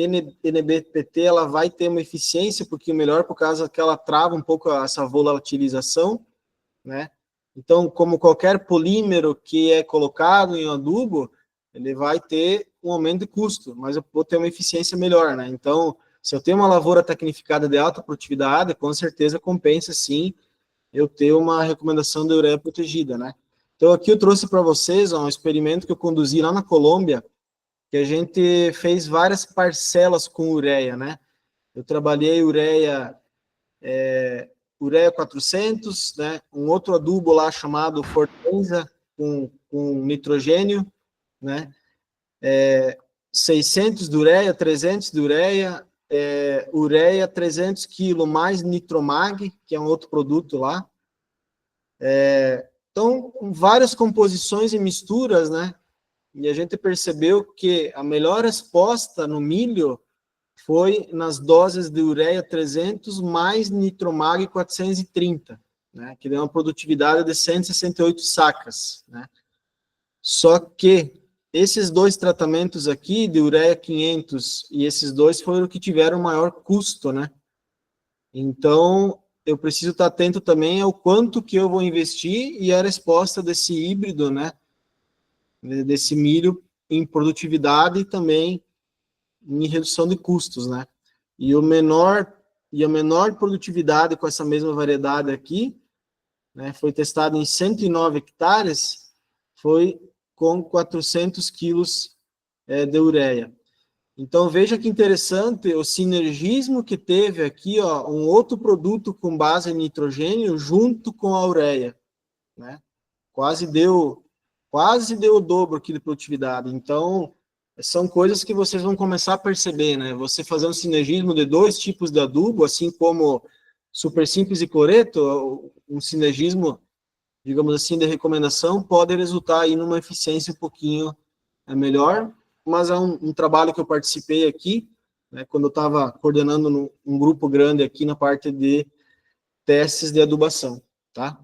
ela vai ter uma eficiência um pouquinho melhor por causa que ela trava um pouco essa volatilização, né? Então, como qualquer polímero que é colocado em um adubo, ele vai ter um aumento de custo, mas eu vou ter uma eficiência melhor, né? Então, se eu tenho uma lavoura tecnificada de alta produtividade, com certeza compensa, sim, eu ter uma recomendação de ureia protegida, né? Então, aqui eu trouxe para vocês um experimento que eu conduzi lá na Colômbia, que a gente fez várias parcelas com ureia, né? Eu trabalhei ureia 400, né? Um outro adubo lá chamado Fortenza com nitrogênio, né? 600 de ureia, 300 de ureia, ureia 300 kg mais nitromag, que é um outro produto lá. Então, várias composições e misturas, né? E a gente percebeu que a melhor resposta no milho foi nas doses de ureia 300 mais nitromag 430, né, que deu uma produtividade de 168 sacas, né? Só que esses dois tratamentos aqui, de ureia 500 e esses dois, foram que tiveram maior custo, né? Então, eu preciso estar atento também ao quanto que eu vou investir e a resposta desse híbrido, né, desse milho em produtividade e também em redução de custos, né? E a menor produtividade com essa mesma variedade aqui, né, foi testada em 109 hectares, foi com 400 quilos de ureia. Então, veja que interessante o sinergismo que teve aqui, ó, um outro produto com base em nitrogênio junto com a ureia, né? Quase deu o dobro aqui de produtividade. Então, são coisas que vocês vão começar a perceber, né? Você fazer um sinergismo de dois tipos de adubo, assim como super simples e cloreto, um sinergismo, digamos assim, de recomendação, pode resultar aí numa eficiência um pouquinho melhor, mas é um trabalho que eu participei aqui, né, quando eu estava coordenando um grupo grande aqui na parte de testes de adubação, tá?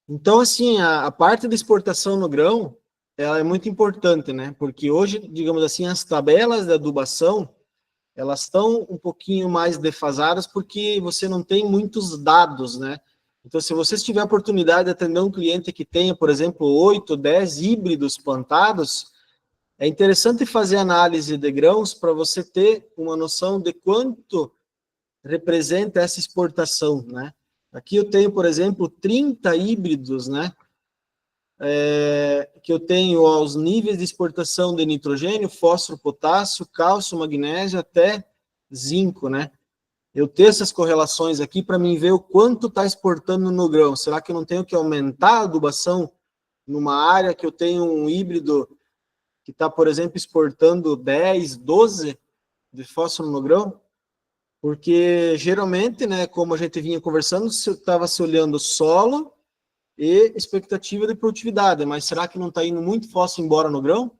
Então, assim, a parte da exportação no grão, ela é muito importante, né? Porque hoje, digamos assim, as tabelas de adubação, elas estão um pouquinho mais defasadas porque você não tem muitos dados, né? Então, se você tiver a oportunidade de atender um cliente que tenha, por exemplo, 8, 10 híbridos plantados, é interessante fazer análise de grãos para você ter uma noção de quanto representa essa exportação, né? Aqui eu tenho, por exemplo, 30 híbridos, né? Que eu tenho aos níveis de exportação de nitrogênio, fósforo, potássio, cálcio, magnésio, até zinco, né? Eu tenho essas correlações aqui para mim ver o quanto está exportando no grão. Será que eu não tenho que aumentar a adubação numa área que eu tenho um híbrido que está, por exemplo, exportando 10, 12 de fósforo no grão? Porque, geralmente, né, como a gente vinha conversando, estava se olhando solo e expectativa de produtividade, mas será que não está indo muito fósforo embora no grão?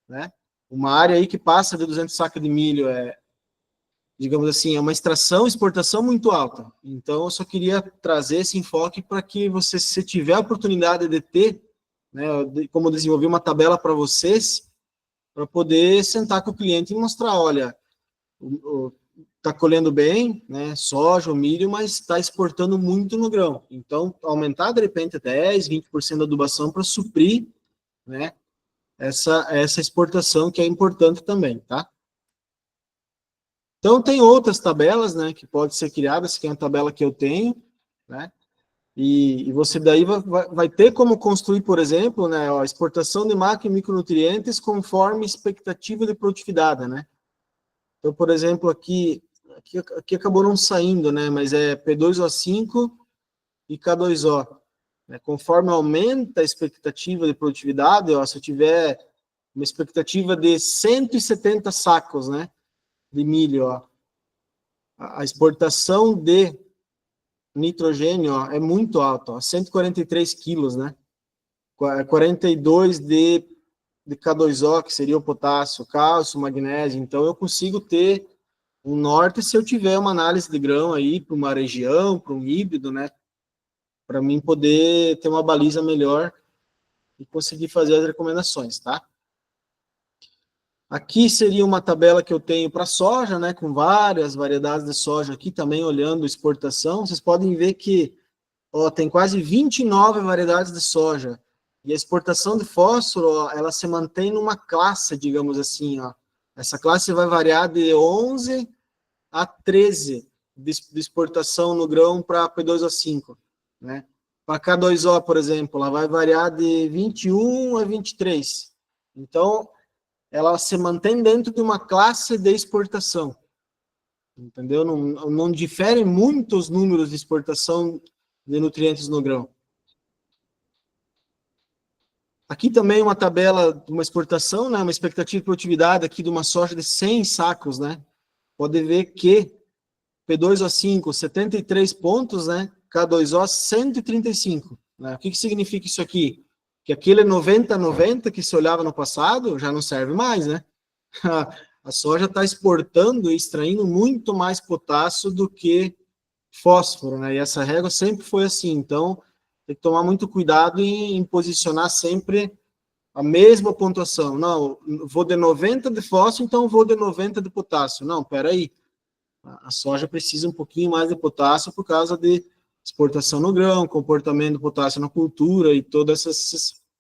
Né? Uma área aí que passa de 200 sacas de milho digamos assim, é uma exportação muito alta. Então, eu só queria trazer esse enfoque para que você, se tiver a oportunidade de ter, né, como desenvolver uma tabela para vocês, para poder sentar com o cliente e mostrar, olha, está colhendo bem, né, soja ou milho, mas está exportando muito no grão. Então, aumentar, de repente, 10%, 20% da adubação para suprir, né, essa exportação que é importante também, tá? Então, tem outras tabelas, né, que pode ser criadas, que é a tabela que eu tenho, né, e você daí vai ter como construir, por exemplo, né, a exportação de macro e micronutrientes conforme expectativa de produtividade, né. Então, por exemplo, aqui acabou não saindo, né, mas é P2O5 e K2O. né? Conforme aumenta a expectativa de produtividade, ó, se eu tiver uma expectativa de 170 sacos, né, de milho, ó, a exportação de nitrogênio, ó, é muito alta, ó, 143 quilos, né? 42 de K2O, que seria o potássio, cálcio, magnésio. Então, eu consigo ter um norte se eu tiver uma análise de grão aí para uma região, para um híbrido, né? Para mim poder ter uma baliza melhor e conseguir fazer as recomendações, tá? Aqui seria uma tabela que eu tenho para soja, né? Com várias variedades de soja aqui também, olhando exportação. Vocês podem ver que, ó, tem quase 29 variedades de soja. E a exportação de fósforo, ó, ela se mantém numa classe, digamos assim, ó. Essa classe vai variar de 11 a 13 de exportação no grão para P2O5, né? Para K2O, por exemplo, ela vai variar de 21 a 23. Então, ela se mantém dentro de uma classe de exportação, entendeu? Não diferem muito os números de exportação de nutrientes no grão. Aqui também uma tabela de uma exportação, né? Uma expectativa de produtividade aqui de uma soja de 100 sacos, né? Pode ver que P2O5, 73 pontos, né? K2O, 135. Né? O que significa isso aqui? Que aquele 90-90 que se olhava no passado já não serve mais, né? A soja está exportando e extraindo muito mais potássio do que fósforo, né? E essa régua sempre foi assim. Então, tem que tomar muito cuidado em posicionar sempre a mesma pontuação. Não, vou de 90 de fósforo, então vou de 90 de potássio. Não, peraí. A soja precisa um pouquinho mais de potássio por causa de exportação no grão, comportamento do potássio na cultura e todas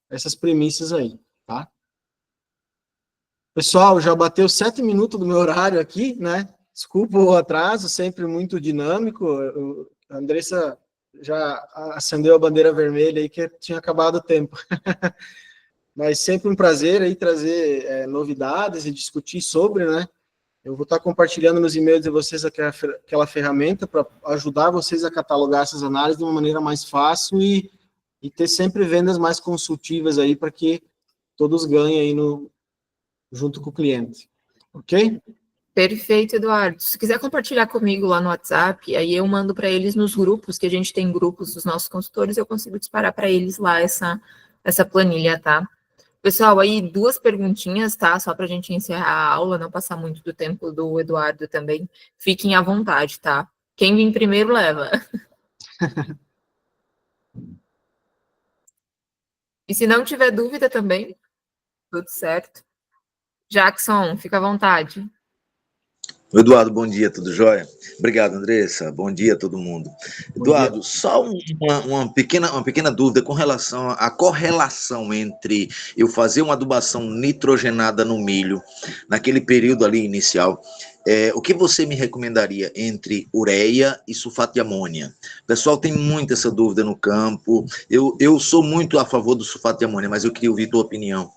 essas premissas aí, tá? Pessoal, já bateu 7 minutos do meu horário aqui, né? Desculpa o atraso, sempre muito dinâmico. A Andressa já acendeu a bandeira vermelha aí que tinha acabado o tempo. Mas sempre um prazer aí trazer novidades e discutir sobre, né? Eu vou estar compartilhando nos e-mails de vocês aquela ferramenta para ajudar vocês a catalogar essas análises de uma maneira mais fácil e ter sempre vendas mais consultivas aí para que todos ganhem aí junto com o cliente. Ok? Perfeito, Eduardo. Se quiser compartilhar comigo lá no WhatsApp, aí eu mando para eles nos grupos, que a gente tem grupos dos nossos consultores, eu consigo disparar para eles lá essa planilha, tá? Pessoal, aí 2 perguntinhas, tá? Só para a gente encerrar a aula, não passar muito do tempo do Eduardo também. Fiquem à vontade, tá? Quem vir primeiro leva. E se não tiver dúvida também, tudo certo. Jackson, fica à vontade. Eduardo, bom dia, tudo jóia? Obrigado, Andressa. Bom dia a todo mundo. Eduardo, só uma pequena dúvida com relação à correlação entre eu fazer uma adubação nitrogenada no milho, naquele período ali inicial, o que você me recomendaria entre ureia e sulfato de amônia? O pessoal tem muito essa dúvida no campo. Eu sou muito a favor do sulfato de amônia, mas eu queria ouvir tua opinião.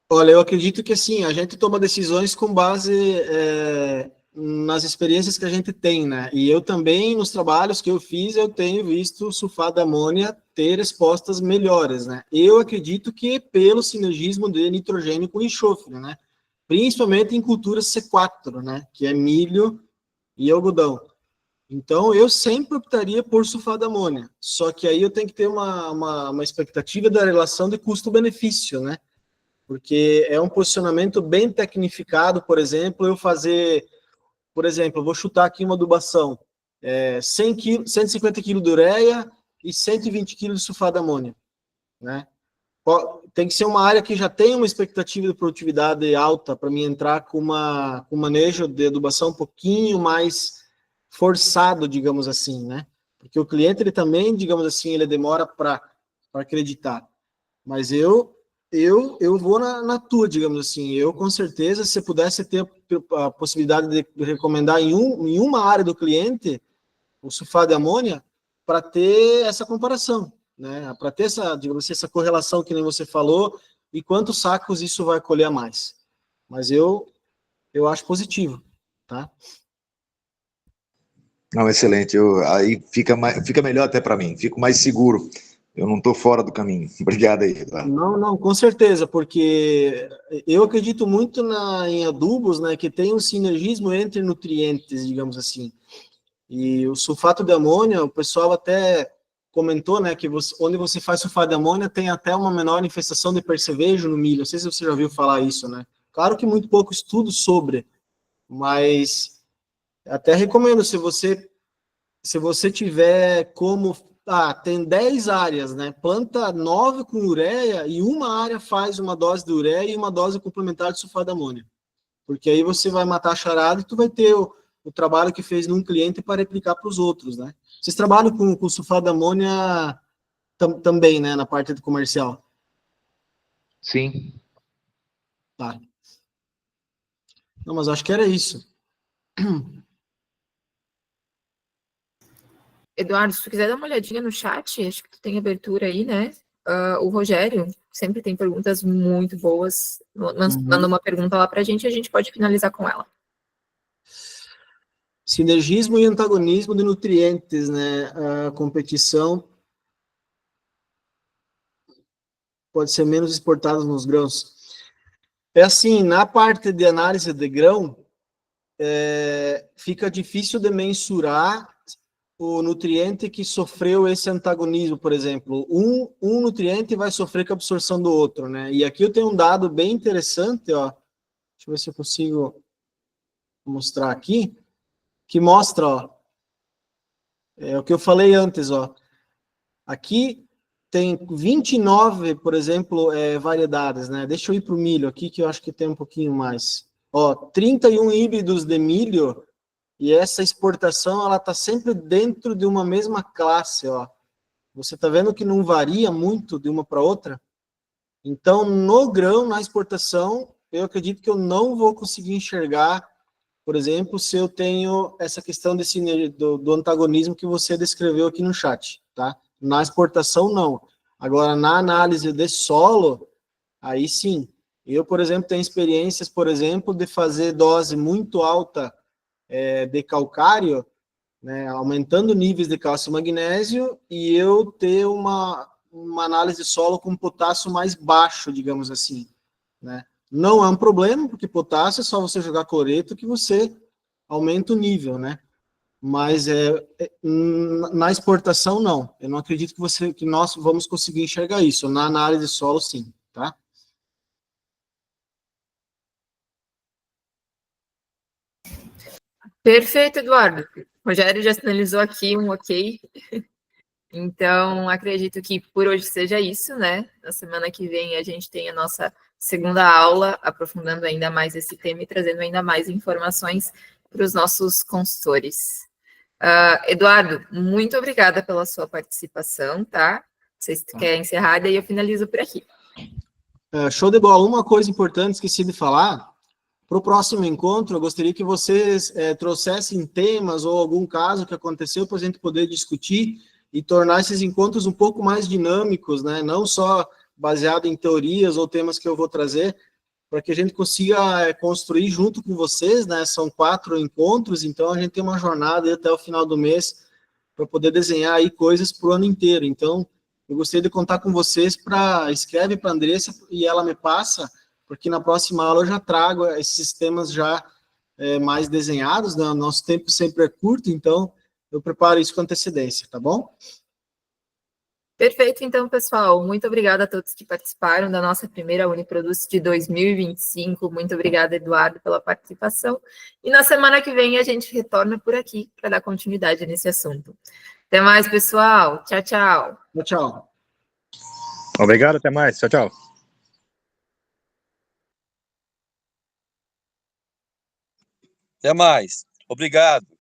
Olha, eu acredito que assim, a gente toma decisões com base nas experiências que a gente tem, né? E eu também, nos trabalhos que eu fiz, eu tenho visto o sulfato de amônia ter respostas melhores, né? Eu acredito que pelo sinergismo de nitrogênio com enxofre, né? Principalmente em culturas C4, né? Que é milho e algodão. Então, eu sempre optaria por sulfato de amônia. Só que aí eu tenho que ter uma expectativa da relação de custo-benefício, né? Porque é um posicionamento bem tecnificado, por exemplo, eu fazer, por exemplo, eu vou chutar aqui uma adubação, 150 kg de ureia e 120 kg de sulfato de amônia, né? Tem que ser uma área que já tem uma expectativa de produtividade alta para mim entrar com um manejo de adubação um pouquinho mais forçado, digamos assim, né? Porque o cliente, ele também, digamos assim, ele demora para acreditar. Mas eu vou na tua, digamos assim. Eu, com certeza, se pudesse ter a possibilidade de recomendar em uma área do cliente o sulfato de amônia para ter essa comparação, né? Para ter digamos assim, essa correlação que nem você falou e quantos sacos isso vai colher a mais. Mas eu acho positivo, tá? Não, excelente. Aí fica melhor até para mim, fico mais seguro. Eu não estou fora do caminho. Obrigado aí, Eduardo. Não, com certeza, porque eu acredito muito em adubos, né, que tem um sinergismo entre nutrientes, digamos assim. E o sulfato de amônia, o pessoal até comentou, né, que onde você faz sulfato de amônia tem até uma menor infestação de percevejo no milho. Não sei se você já ouviu falar isso, né? Claro que muito pouco estudo sobre, mas até recomendo, se você tiver como, tem 10 áreas, né? Planta 9 com ureia e uma área faz uma dose de ureia e uma dose complementar de sulfato de amônia. Porque aí você vai matar a charada e tu vai ter o trabalho que fez num cliente para replicar para os outros, né? Vocês trabalham com sulfato de amônia também, né? Na parte do comercial. Sim. Tá. Não, mas acho que era isso. Eduardo, se tu quiser dar uma olhadinha no chat, acho que tu tem abertura aí, né? O Rogério sempre tem perguntas muito boas. Manda uma pergunta lá pra gente e a gente pode finalizar com ela. Sinergismo e antagonismo de nutrientes, né? A competição pode ser menos exportada nos grãos. É assim, na parte de análise de grão, fica difícil de mensurar o nutriente que sofreu esse antagonismo, por exemplo. Um nutriente vai sofrer com a absorção do outro, né? E aqui eu tenho um dado bem interessante, ó. Deixa eu ver se eu consigo mostrar aqui, que mostra, ó, o que eu falei antes, ó. Aqui tem 29, por exemplo, variedades, né? Deixa eu ir para o milho aqui, que eu acho que tem um pouquinho mais. Ó, 31 híbridos de milho, e essa exportação, ela está sempre dentro de uma mesma classe, ó. Você está vendo que não varia muito de uma para outra? Então, no grão, na exportação, eu acredito que eu não vou conseguir enxergar, por exemplo, se eu tenho essa questão do antagonismo que você descreveu aqui no chat, tá? Na exportação, não. Agora, na análise de solo, aí sim. Eu, por exemplo, tenho experiências, por exemplo, de fazer dose muito alta de calcário, né, aumentando níveis de cálcio e magnésio, e eu ter uma análise de solo com potássio mais baixo, digamos assim, né? Não é um problema, porque potássio é só você jogar cloreto que você aumenta o nível, né? Mas na exportação, não. Eu não acredito que nós vamos conseguir enxergar isso. Na análise de solo, sim, tá? Perfeito, Eduardo. O Rogério já sinalizou aqui um ok. Então, acredito que por hoje seja isso, né? Na semana que vem a gente tem a nossa segunda aula, aprofundando ainda mais esse tema e trazendo ainda mais informações para os nossos consultores. Eduardo, muito obrigada pela sua participação, tá? Você quer encerrar, daí eu finalizo por aqui. Show de bola. Uma coisa importante, esqueci de falar. Para o próximo encontro, eu gostaria que vocês trouxessem temas ou algum caso que aconteceu para a gente poder discutir e tornar esses encontros um pouco mais dinâmicos, né? Não só baseado em teorias ou temas que eu vou trazer, para que a gente consiga construir junto com vocês, né? São 4 encontros, então a gente tem uma jornada até o final do mês para poder desenhar aí coisas para o ano inteiro. Então, eu gostaria de contar com vocês escreve para a Andressa e ela me passa, porque na próxima aula eu já trago esses temas já mais desenhados, né? Nosso tempo sempre é curto, então eu preparo isso com antecedência, tá bom? Perfeito, então, pessoal. Muito obrigada a todos que participaram da nossa primeira Uniproduce de 2025. Muito obrigada, Eduardo, pela participação. E na semana que vem a gente retorna por aqui para dar continuidade nesse assunto. Até mais, pessoal. Tchau, tchau. Tchau, tchau. Obrigado, até mais. Tchau, tchau. Até mais. Obrigado.